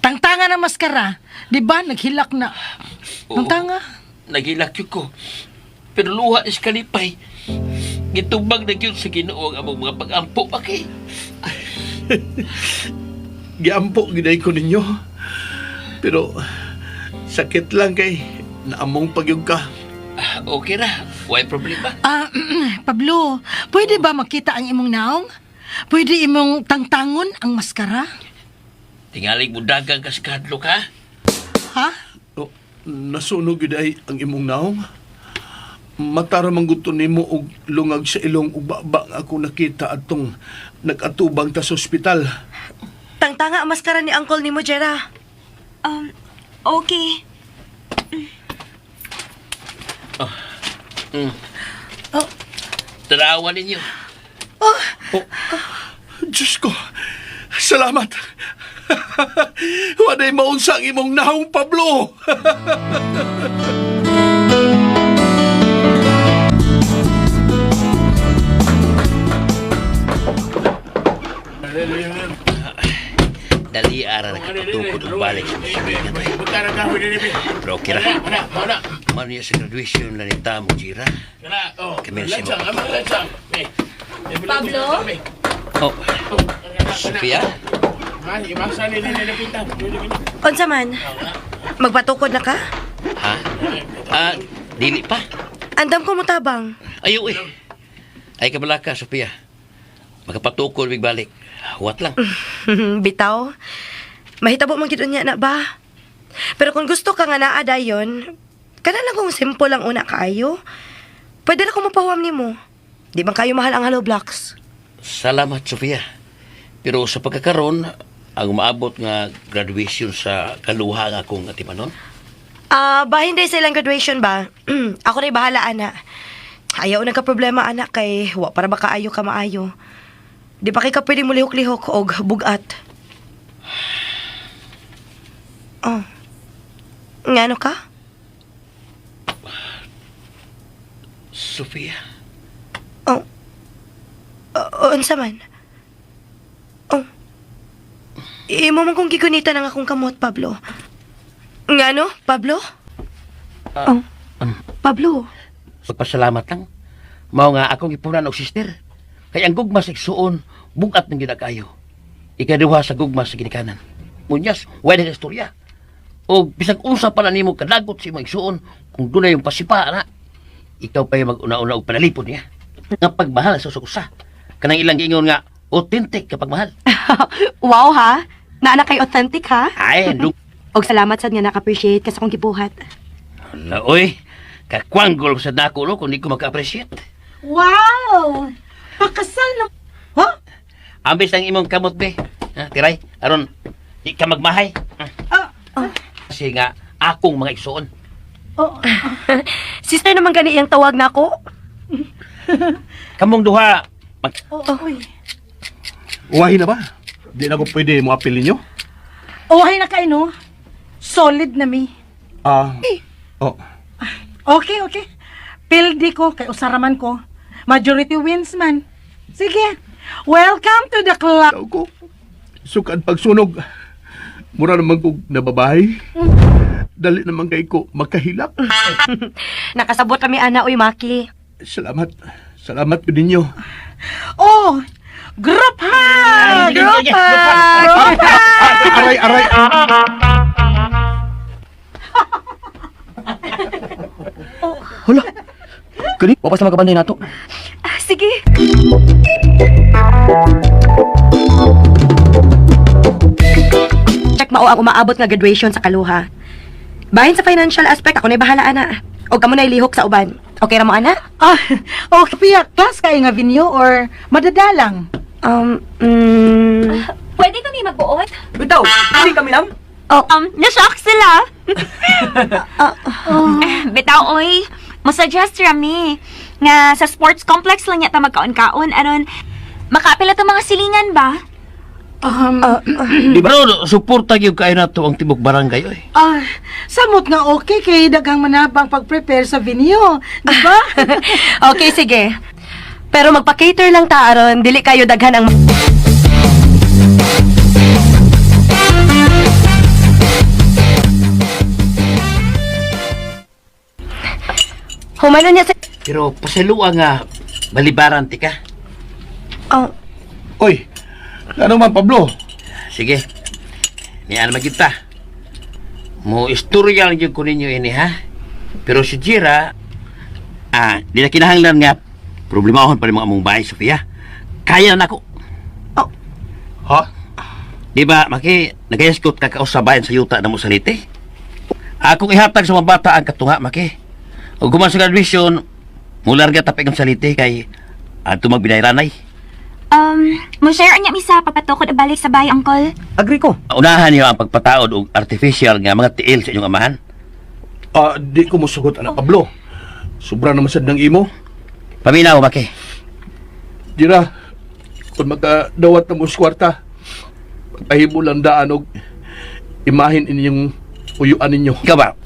Tangtanga na maskara. Di ba? Naghilak na. Tangtanga. Nagilak yun ko. Pero luha is kalipay. Gitubag na yun sa Ginoo ang among mga pag-ampo, Maki. Giampo, giday ko ninyo. Pero, sakit lang kay naamong pagyog ka. Okay na. Why problema? Pablo, pwede ba makita ang imong naong? Pwede imong tangtangon ang maskara? Tingaling mo dagang kaskadlo ka. Ha? O, nasunog giday ang imong naong. Matara mangguto nimo og lungag sa ilong ug baba nga ako nakita atong nag-atubang ta sa ospital. Tangtanga ang maskara ni Uncle ni mo, Jera. Okay. Tarawan ninyo. Diyos ko, salamat. Waday maunsa ang imong naong, Pablo. Dali ara nakatukod og balik sa silingan ay. Pero okay ra. Mano niya sa graduation na ni Tamo Jira. Kami na si Pablo? Oh, Sofia? Unsa man? Magpatukod na ka? Ha? Dili pa. Andam ko mutabang. Ayaw eh. Ay kabalaka, Sofia. Magkapatukod big balik. Huwat lang. Bitaw. Mahitabo man gid unya na ba? Pero kung gusto ka nga naa dayon, kana lang kung simple lang una kaayo. Pwede na ko mapahuam nimo. Di man kayo mahal ang Hollow Blocks. Salamat, Sofia. Pero sa pagkakaroon, ang maabot nga graduation sa kaluha nga akong atimanon. Bahin day sa ilang graduation ba? Ako na'y bahala, ana. Ayaw na ka problema, anak, kay wa para makaayo ka maayo. Di pa kay ka pwede mo lihok-lihok og bugat. Oh. Ngano ka? Sofia. Oh. Unsa man? Oh. Imo man kong gigunita ng akong kamot, Pablo. Ngano, Pablo? Pablo. Pagpasalamat lang. Mao nga akong ipunan og sister. Kay ang gugma sa igsuon, bugat ng ginakayo. Ikaduha sa gugma sa ginikanan. Munyas, wala na istorya. O bisag unsa pa na nimo kadagot si mga igsuon, kung doon na yung pasipa, na. Ikaw pa yung mag-una-una og panalipod niya. Nga pagmahal sa usa. Kanang ilang giingon nga, authentic ka pagmahal. Wow, ha? Naana kay authentic ha? Ay, duk. Og salamat sad nga naka-appreciate ka sa akong gibuhat. Hala, oy. Kakwanggol sa dako, no, kung di ko maka-appreciate. Wow! Pakasal na... Ha? Ambis ang imong kamot, be. Ha, tiray, aron, di ka magmahay. Kasi nga, akong mga igsoon. Sister naman gani iyang tawag na ako. Kamong duha, Uwahi na ba? Di na ko pwede mo apil ninyo? Uhay na kayo, no? Solid na mi. Oh. Okay, okay. Pildi ko, kay usaraman ko. Majority wins man. Sige. Welcome to the club. Tao ko. Sukad pagsunog. Mura naman kong nababahay. Dali naman kay ko makahilak. Nakasabot kami ana uy Maki. Salamat. Salamat ko ninyo. Oh! Group hug! Group hug! Aray, aray. Hala. Kani, wapas na magkabanday nato. Sige. Check mao ang umaabot nga graduation sa Kaluha. Bahin sa financial aspect, ako na'y bahala, ana. O kamo na'y lihok sa uban. Okay ra mo, ana? Okay, Pia, class kayo nga venue or madadalang? Pwede kami magbuot? Bitaw, hindi kami lang. Na-shock sila. Bitaw, oy. Masuggest rami. Nga sa sports complex lang yata magkaon-kaon. Aron, makapila to mga silingan ba? Di ba, no, suporta yung kayo na to ang tibok barangay, oy. Samot nga okay kay dagang manabang pag-prepare sa venue. Diba? Okay, sige. Pero magpa-cater lang ta aron, dili kayo daghan ang... Humano niya sa... Pero pasalua nga, balibaran ti ka. Oh, Oy. Ano man, Pablo? Sige. Niyan magkita. Mo istorya lang yung kunin nyo ini, ha? Pero si Jira, di na kinahanglan nga, problemahon pa rin mga among bahay, Sofia. Kaya na ako. Ha? Di ba, Maki, nagayaskot ka kausabayan sa yuta na mo salite? Akong ihatag sa mga bata ang katunga, Maki. O guman sa graduation, mula rin tapik ang salite kay ato magbinayranay. Mo-share niya misa papatukod na balik sa bahay, Uncle. Agree ko. Unahan niyo ang pagpataod og artificial nga mga tiil sa inyong amahan. Di ko musugot, anak Pablo. Sobra naman sad ng imo. Paminaw, Maki. Dira, kung makadawat na mo sa kwarta, pagpahimo lang daan og imahin inyong uyuan ninyo. Ikaw ba?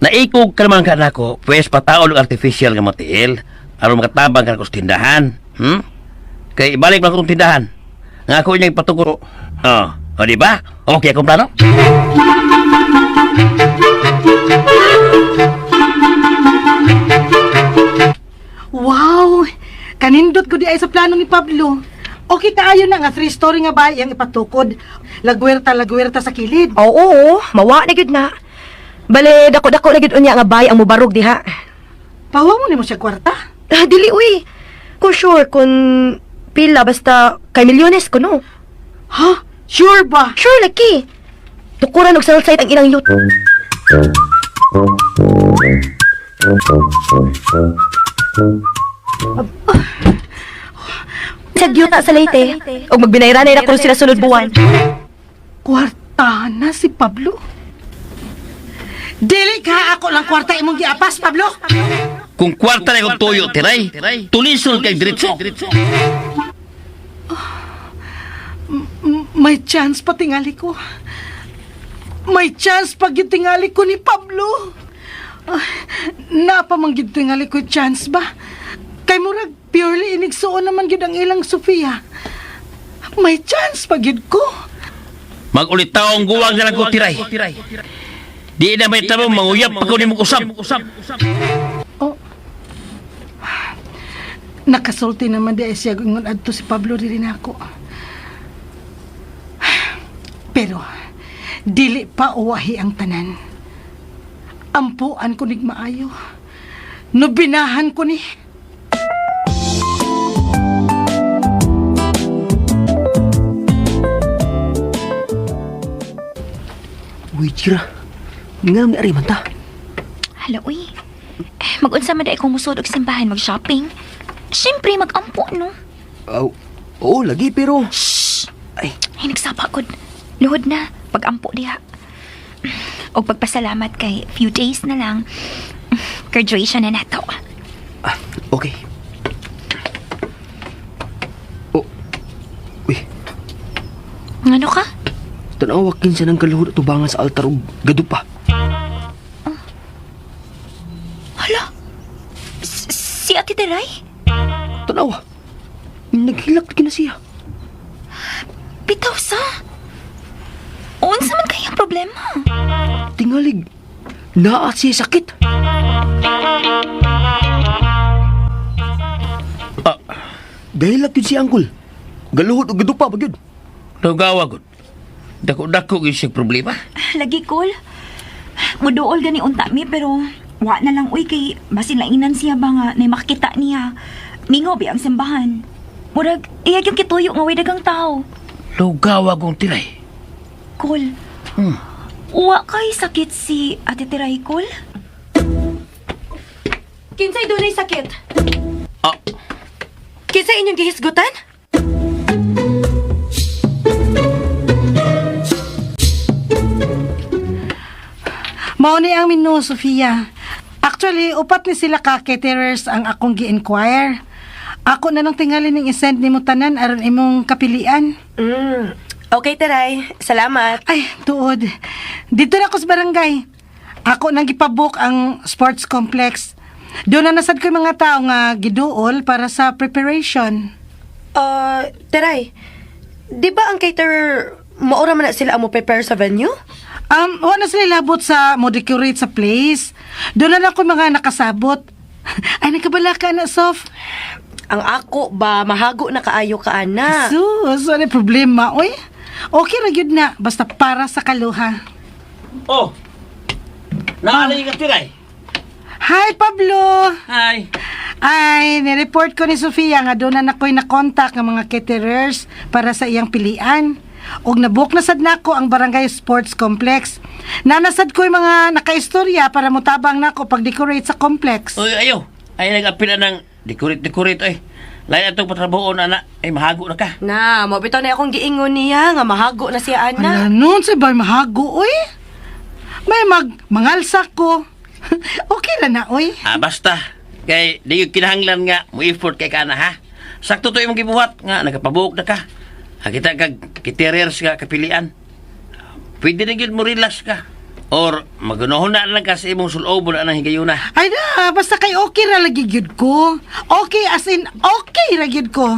Naikog ka naman ka na ko, pwes pataod og artificial nga mga tiil aron makatabang ka na ko sa tindahan. Kay ibalik lang kong tindahan. Nga ako niya ipatuko. O di ba? Okay akong plano? Wow! Kanindot ko di ay sa plano ni Pablo. Okay kaayo na nga 3-story nga bahay ang ipatukod. Lagwerta sa kilid. oo, mawa na gyud na. Bale, dako-dako na gyud unya nga bay ang mubarog diha. Pawa mo ni mo siya kwarta? Dili uy. Kung sure, kung pila basta kay milyones ko no. Ha? Sure ba? Sure laki. Tukuran og site ang ilang youth. Sa gyuta sa Leyte, og magbinayranay na ko sila sunod buwan. Kwarta na si Pablo? Dili ka ako lang kwarta imong giapas, Pablo. Kung kwarta na yung tuyo, tiray, tulisol kay diretso. May chance pa tingali ko. May chance pag yung tingali ko ni Pablo. Napamanggid tingali ko chance ba? Kay murag purely inigsuon naman gid ang ilang Sofia. May chance pag yun ko. Magulit taong guwang na lang ko, tiray. Di na may tamo, manguyap pa ko ni mong usap. Nakasulti naman di siya ngun adto si Pablo diri nako. Pero dili pa uwahi ang tanan. Ampuan ko nig maayo. No binahan ko ni. Tira. Nga may ariman ta. Hala, uy. Mag-unsa man dai kung musod og simbahan mag-shopping. Siyempre, mag-ampo, no? Oo, lagi pero... Shh! Ay, Ay, nagsapa ko. Luhod na. Pag-ampo diha. O pagpasalamat kay few days na lang. Graduation na nato. okay. Oh, uy, Ngano ka? tanawakin siya ng kaluhod at tubangan sa altar o gadupa. Hala? Si Ate Teray? Tanawa. Naghilak na siya. Bitaw sa? Unsa man kaya ang problema? Tingalig. Naa siya sakit. Gahilak yun si Angkol. Galuhod o gadupa ba yun? Lugawa gud. Dako-dako gyud siya problema. Lagi, Col. Muduol gani unta mi, pero wa na lang, uy, kay basin lainan siya ba nga na makita niya. Mingaw bi ang simbahan. Murag, iyag yung kituyo nga way dagang tao. Lugawa kong tiray. Col, wa kay sakit si Ate Teray, Col? Kinsay dunay sakit? Ah, Kinsay inyong gihisgutan? Mao ni ang menu, Sofia. Actually, upat ni sila ka caterers ang akong gi-inquire. Ako na nang tingali ning isend nimo tanan aron imong kapilian. Okay, Teray. Salamat. Ay, tuod. Dito na ako sa barangay. Ako nang gipabook ang sports complex. Doon na nasad ko yung mga tao nga giduol para sa preparation. Teray, di ba ang caterer, maura man na sila ang mo prepare sa venue? Wala sila labot sa mo decorate sa place. Doon na lang ko mga nakasabot. Ay, nakabala ka na, Sof. Ang ako ba, mahago na kaayo ka, ana. Sus, ano yung problema, oy? Okay ra gyud na, basta para sa kaluha. oh. Naalay ka tiray. Hi, Pablo! Hi. Ay, nireport ko ni Sofia nga doon na nakoy na-contact ng mga caterers para sa iyang pilian. Og nabook na sad nako ang Barangay Sports Complex. Nanasad ko yung mga nakaistorya para mutabang nako pag-decorate sa complex. Uy, ayo. Ay nag-apila ng decorate ay. Lain atong patrabahoon ana ay mahago na ka. Na, mabitaw na akong giingon niya nga mahago na siya, ana. Ala, nun si Bay mahago, oy. May mangalsa ko. Okay na, oy. Basta. Kay di yung kinahanglan nga mo effort kay kana ha. Sakto to imong gibuhat nga nagapabuok na ka. Kita kag caterers ka kapilian. Pwede na gyud mo relax ka. Or magunohon na lang ka sa imong sulobo na ang higayuna. Ay na, basta kay okay ra lagi gyud ko. Okay as in okay ra gyud ko.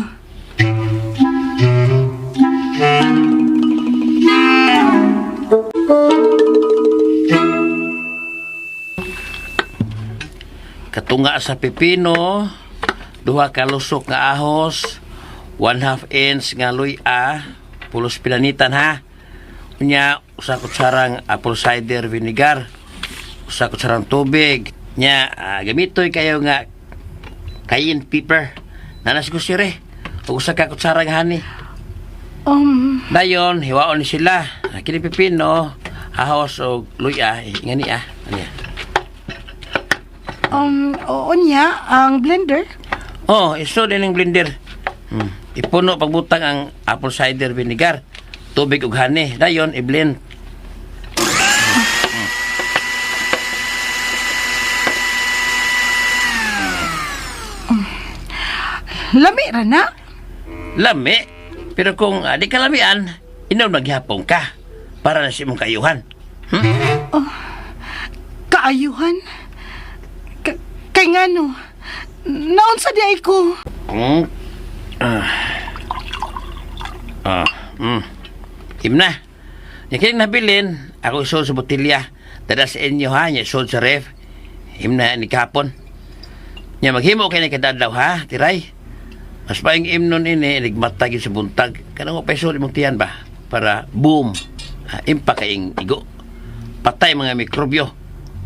Katunga sa pipino, duha ka lusok nga ahos, 1/2 inch nga luya, pulos pinanitan ha. Unya, usa kutsarang apple cider vinegar, usa kutsarang tubig. Nya, gamitoy kayo nga cayenne pepper. Nanas ko sire, ug usa ka kutsarang honey. Dayon, hiwaon ni sila. Kini pipino, ahos o luya, ngani Anya. Oo niya, ang blender. Oh, iso din ang blender. Ipuno pagbutang ang apple cider vinegar, tubig ug honey. Dayon i-blend. Lami ra na. Lami. Pero kung di ka lamian, inaw naghapon ka para na si mong kayuhan. Kaayuhan. Kay ngano. Naunsa di ay ko. Himna. Yung kining nabilin, ako isod sa botilya. Dada sa inyo ha, niya isod sa ref. Himna ni kapon. Nya maghimo kay ni kadadlaw ha, tiray. Mas paing imnon ini, ligmatag yun sa buntag. Kanang mo peso imong tiyan ba? Para boom, impa kayong igo. Patay mga mikrobyo.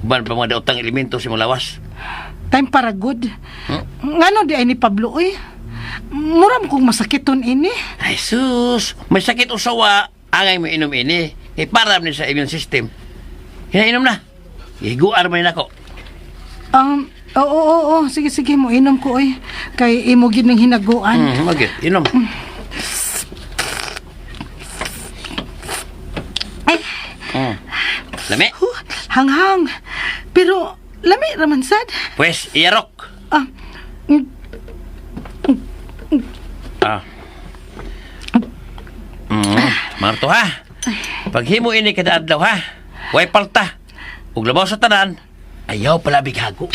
Uban pa mga daotang elemento sa mong lawas. Time para good. Ngano di ay ni Pablo, oy? Muram kong masakiton ini. Ay sus, may sakit usawa, angay mo inom ini. Kay para ni sa immune system. Kaya inom na. Higuan man ako. Oo. Sige, mo inom ko, oy. Kay imo gid ning hinaguan. Okay, inom. Lami? Hanghang. Pero, lami raman sad. Pues, iyarok. Ah, mm, Marto ha. Paghimo ini kada adlaw ha. Way palta. Ug labaw sa tanan, ayaw pala bighago.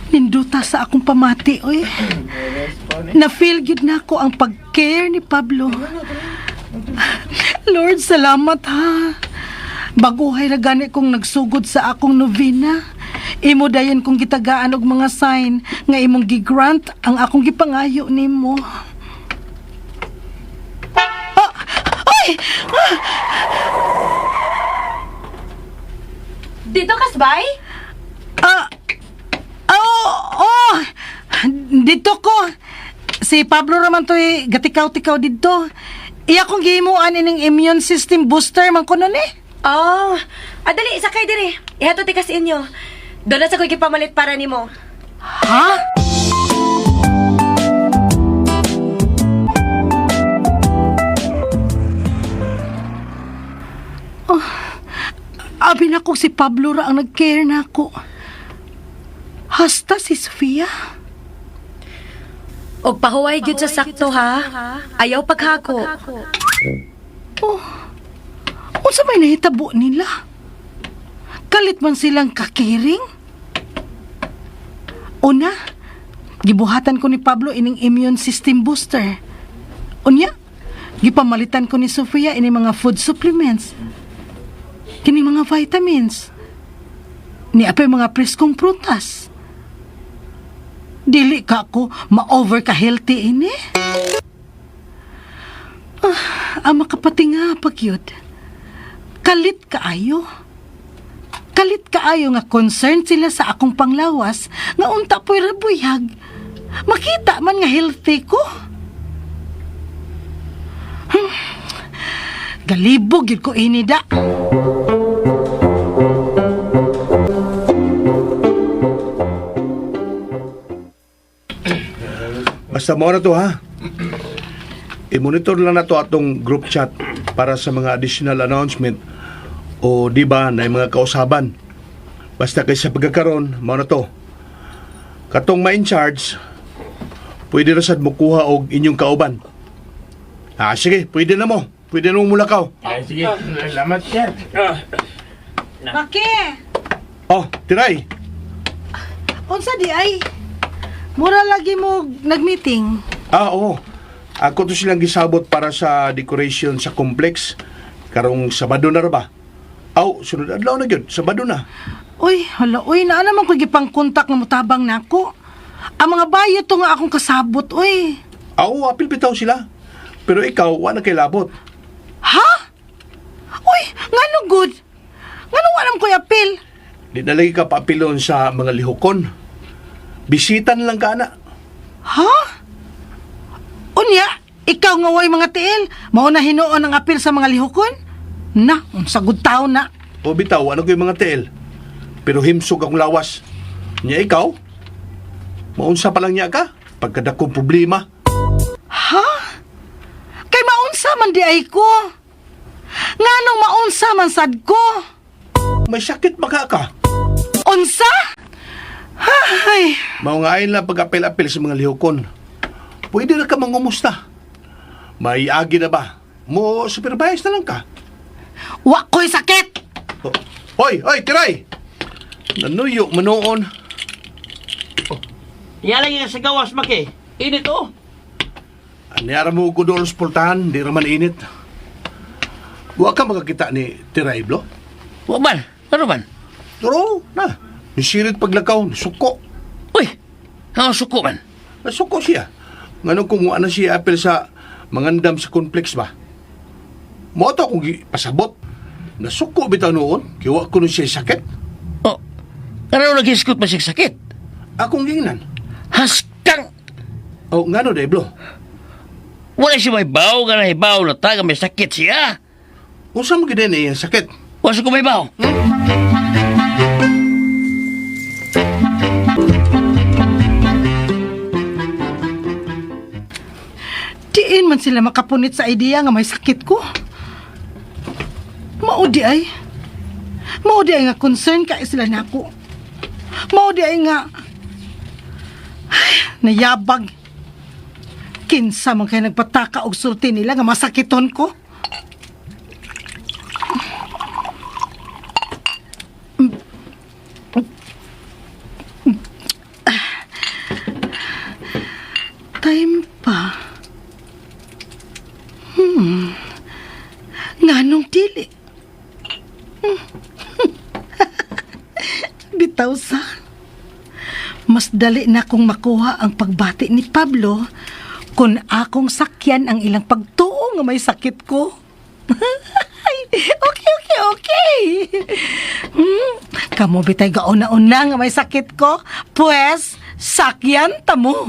Ninduta sa akong pamati, oy. Na-feel good na ako ang pag-care ni Pablo. Lord, salamat ha. Baguhay na gani kong nagsugod sa akong novena. Imo dayon kong gitagaan og mga sign nga imong gigrant ang akong gipangayo nimo. Oy! Dito kasbay? Dito ko. Si Pablo raman to'y gatikaw-tikaw dito. Iya kong gihimuan ining immune system booster man ko nun eh. Oh, dali, sakay diri. Ihato ti kas inyo. Doon na sa kuy gipamalit para nimo. Ha? Abi na ko si Pablo ra ang nag-care na ako. Hasta si Sofia. Og pahuway gyud sa sakto ha. Ayaw paghako. Unsa may nahitabo nila? Kalit man silang kakiring? Una, gibuhatan ko ni Pablo ining immune system booster. Unya, gipamalitan ko ni Sofia ini mga food supplements. Kini mga vitamins. Ni apay mga preskong prutas. Dili ka ako ma-over ka healthy ini. Ang makapati nga pagyud. Kalit kaayo. Kalit kaayo nga concerned sila sa akong panglawas nga unta po'y rabuyag. Makita man nga healthy ko. Galibog yun ko inida. Basta mo na to ha. I-monitor lang na to atong group chat para sa mga additional announcement o di ba na mga kausaban. Basta kay sa pagkakaroon, mo na to. Katong ma-in-charge, pwede na sad mo kuha og inyong kauban. Sige, pwede na mo. Pwede na mo mulakaw. Sige, salamat sir. Maki! Oh, tiray. Unsa di ay? Mura lagi mo nag-meeting. Oo. Ako to silang gisabot para sa decoration sa complex. Karong Sabado na ra ba? Sunod adlaw na gyud, Sabado na. Uy, naa naman ko gipang-kontak nga mutabang nako. Ang mga bayo to nga akong kasabot, uy. Apil bitaw sila. Pero ikaw, wala kay labot. Ha? Uy, ngano good? Ngano walam ko apil? Di na lagi ka paapilon sa mga lihokon. Bisitan lang ka na. Ha? Unya, ikaw nga way mga tiil, mao na hinuon ang apil sa mga lihokon? Na, sagud taon na. O bitaw, ano ko yung mga tel? Pero himsog akong lawas. Nya ikaw? Maunsa pa lang niya ka? Pagkadakong problema. Ha? Kay maunsa man di ay ko. Nganong maunsa man sad ko? May sakit ba ka? Unsa? Ay, Maungain lang pag-apil-apil sa mga lihokon. Pwede na ka mangumusta. May agi na ba? Mo supervise na lang ka. wa ko'y sakit. Hoy, tiray! Nanuyo, manoon. Yan lang yung sa gawas, Maki. Init oh. Anyara mo ko doon sa pultahan, di raman init. Huwag ka makakita ni Tiray, Blo. Wa man, ano man? Pero, nisirit paglakaw, suko. Uy, ang suko man. Nasuko siya. Ngano kung ano siya apel sa mangandam sa complex ba? Moto akong pasabot. Nasuko bitaw noon, kiwa ko nun siya sakit. Oh, ano nag-iskot pa siya sakit? Akong gingan. Haskang! Ngano, Deblo? Wala siya may baw nga na hibaw na taga may sakit siya. Unsa mo gid ni iyang sakit? Wala ko may baw. Diin man sila makapunit sa idea nga may sakit ko. Maudi ay nga concern ka sila nako. Maudi ay nga nayabag. Kinsa man kay nagpataka og sulti nila nga masakiton ko. Time pa. Nganong dili? Bitaw sa. Mas dali na akong makuha ang pagbati ni Pablo kung akong sakyan ang ilang pagtuo nga may sakit ko. Okay. Kamu bitay gauna-una nga may sakit ko, pues sakyan tamo.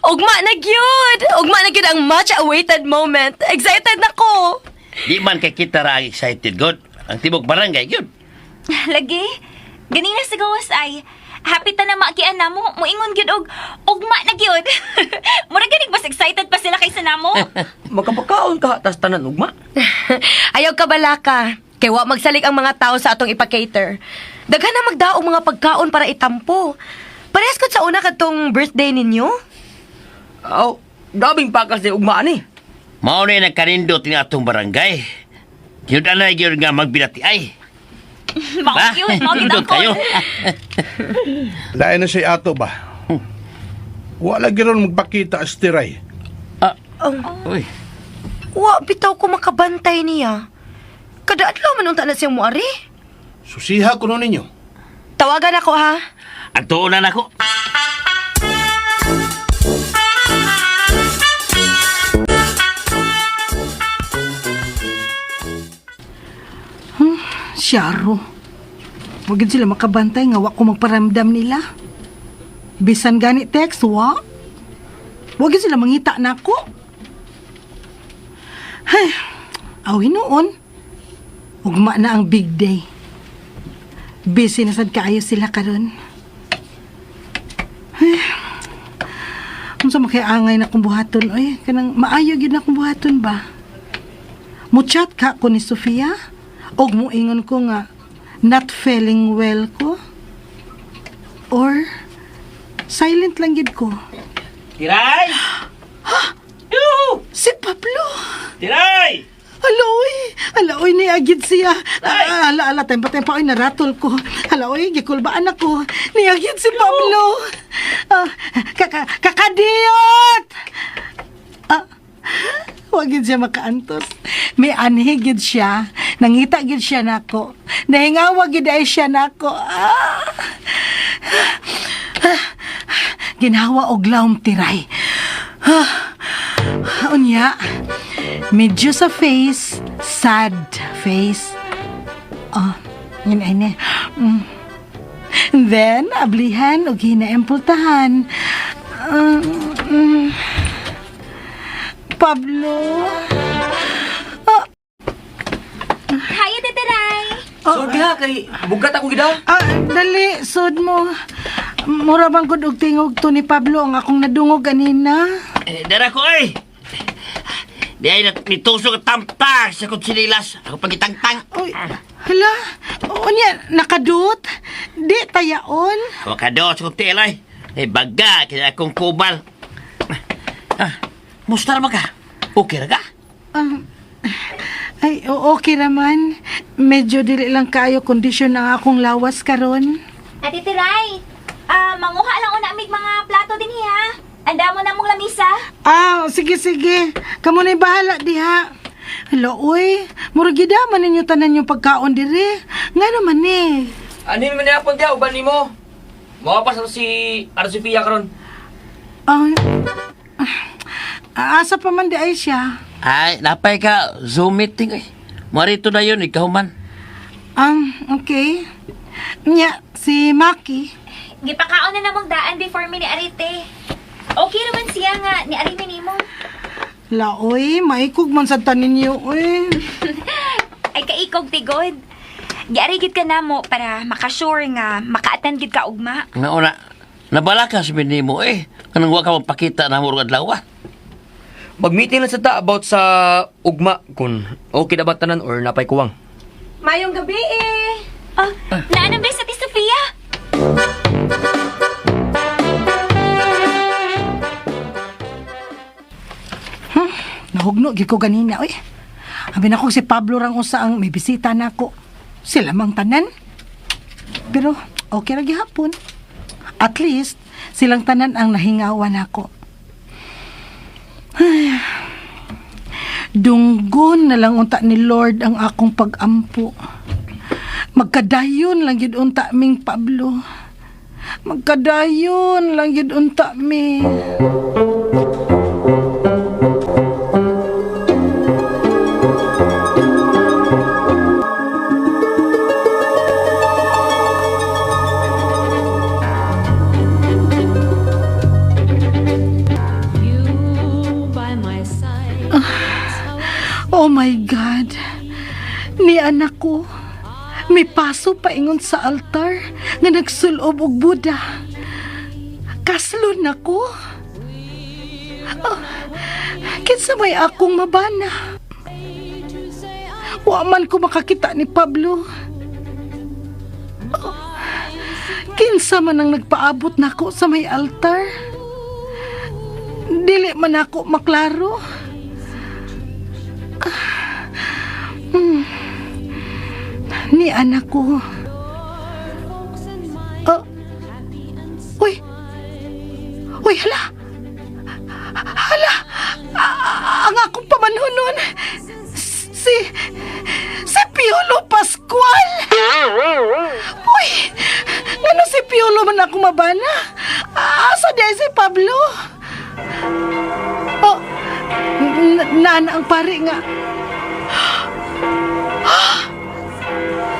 Ugma na gyud! Ugma na gyud ang much-awaited moment. Excited na ko! Di man kay kita ra excited god. Ang tibok barangay yun. Lagi, ganina sa gawas ay, happy ta na maakian na mo, muingon gyud og ugma na gyud. Mura ganig mas excited pa sila kaysa namo. Magkapakaon ka, tas tanan ugma. Ayaw ka balaka. Kay wa magsalik ang mga tao sa atong ipa-cater. Daghan na magdaong mga pagkaon para itampo. Parehas ko sa una katong birthday ninyo. Aw, dabing pakas ni ugma ni. Mao na nagkanindot ni atong barangay. Yun na yun nga magbinati ay. Mao gyud, mao gyud Nindot kayo. Lain na si ato ba? Wala giron magpakita as tiray. Uy. Wa bitaw ko makabantay niya. Kada adlaw man unta na siyang muari. Susiha ko nun ninyo. Tawagan ako ha. Ang tuunan ako. Syaro. Huwag sila makabantay nga wa ko magparamdam nila. Bisan gani text, wa? Huwag sila mangita na ako. Ay, awin noon. Ugma na ang big day. Busy na sad kaayo sila karon. Ay, unsa makiangay na kong buhaton, oy? Kanang maayo gyud na kong buhaton ba? Muchat ka ko ni Sofia? Og moingon ko nga not feeling well ko? Or silent lang gid ko? Tiray! Si Pablo! Tiray! Aloy ni agid siya. Ala, tempa-tempa, oy, naratol ko. Aloy, gikulbaan ako. Ni agid si Pablo. Kakadiyot! Huwag gid siya makaantos. May anhi gid siya. Nangita gid siya nako. Nahingawa gid ay siya nako. Ginawa og lawom tiray. Unya, medyo sa face, sad face. Yun ay ne. Then, ablihan og hinaempultahan. Pablo. Hi, Titiray. So, diha kay bugat ako gida. Dali, sud mo. Mura bang gud og tingog to ni Pablo ang akong nadungog ganina. Dara ko ay. Di ay nitusok tamtak sa kutsinilas. Ako pagitangtang. Uy, hala. Unya, nakadut. Di tayaon. Ako kadot sa kutilay. Baga, kaya akong kubal. Musta naman ka? Okay na ka? Ay, okay naman. Medyo dili lang kayo kondisyon ang akong lawas karon. Ate Tiray, manguha lang una mig mga plato din ha. Anda mo na mong lamisa. Sige. Kamu na'y bahala diha. Hala, uy. Muragidaman ninyo tanan yung pagkaon diri. Nga naman eh. Ani man na pag diha uban nimo. Mawapas si Arsofia karon. Asa pa man di ay siya. Ay, napay ka Zoom meeting ay. Marito na yun, ikaw man. Okay. Nya, si Maki. Gipakaon na namang daan before mi ni Arite. Okay naman siya nga, ni Ari minimo. Laoy, maikog man sa tanin niyo, uy. Ay kaikog tigod. Giari gid ka namo para makasure nga maka-attend gid ka ugma. Nga una, nabala ka sa mo kanang wa ka magpakita na mo adlaw. Mag-meeting lang sa ta about sa ugma kung okay na ba tanan or napay kuwang. Mayong gabi eh. Oh, naanam ba sa ti Sofia? Nahugno, gid ko ganina, uy. Abi na ko si Pablo rang usa ang may bisita na ako. Sila mang tanan. Pero okay ra gihapon. At least silang tanan ang nahingawan ako. Ay, dunggon na lang unta ni Lord ang akong pag-ampo. Magkadayon lang yun unta ming Pablo. Magkadayon lang yun unta mi. Oh my God. Ni anak ko. May paso paingon sa altar nga nagsulob og Buddha. Kaslo na ko. Oh, kinsa may akong mabana. Wa man ko makakita ni Pablo. Oh, kinsa man ang nagpaabot nako sa may altar. Dili man ako maklaro. Ni anak ko. Uy, hala. Hala. Ang akong pamanhunon. Si Piolo Pascual. Uy, ngano si Piolo man ako mabana? Asa di si Pablo? Oh, nana ang pare nga.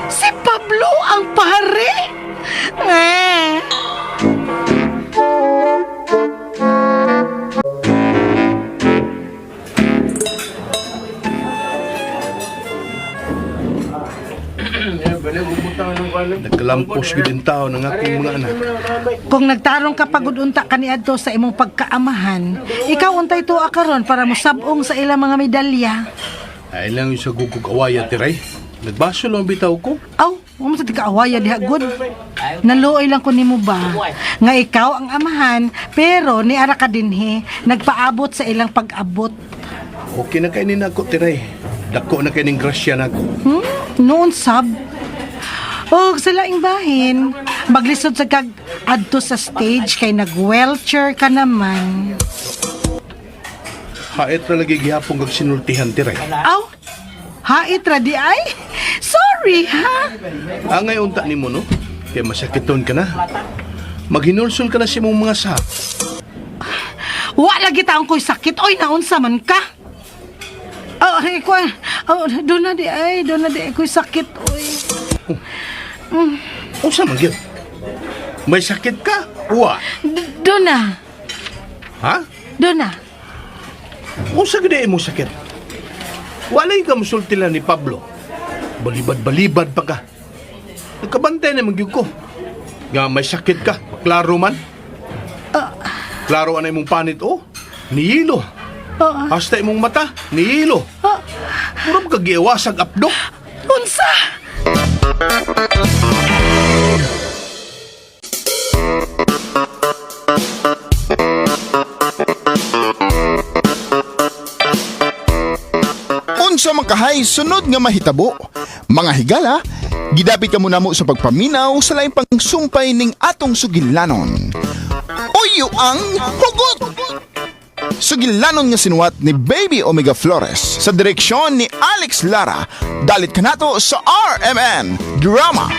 Si Pablo ang pare? Nagkalampos gid ang tao ng akong mga anak. Kung nagtarong ka pagudunta kaniadto sa imong pagkaamahan, ikaw untay tuwa karon para musabong sa ilang mga medalya. Ay lang yung sa gugug awaya tiray. Nagbaso lang bitaw ko. Aw, mo sa tika-awaya diha good. Naluoy lang ko nimo ba nga ikaw ang amahan, pero ni ara ka dinhi nagpaabot sa ilang pag-abot. Okay na kay ni nako tiray. Dako na kay ning grasya nako. Noon sab. Og sa laing bahin, maglisod sa kag adto sa stage kay nag-welcher ka naman. Hait na lagi gihapon kag sinultihan tiray. Aw, hait ra di ay? Sorry, ha? Angay unta nimo no. Kay masakiton ka na. Maghinulsol ka na sa imong mga sahak. Wa lagi taong ko'y sakit. Oy, naunsa man ka? Doon na di ay ko'y sakit. Oy. Unsa man gyud? May sakit ka? Wa. Doon na. Ha? Doon na. Unsa gid mo sakit? Walay ka musultilan ni Pablo. Balibad-balibad pa ka. Nagkabantay naman gyud ko. Nga may sakit ka, klaro man. Klaro anay mong panit nihilo. Hasta imong mata, nihilo. Murag ka giiwasag apdo. Unsa? Unsa man kahay sunod nga mahitabo. Mga higala, gidapit ka muna mo sa pagpaminaw sa laing pangsumpay ning atong sugilanon. Uyo ang hugot! Sugilanon nga sinuwat ni Baby Omega Flores sa direksyon ni Alex Lara. Dalit ka nato sa RMN Drama.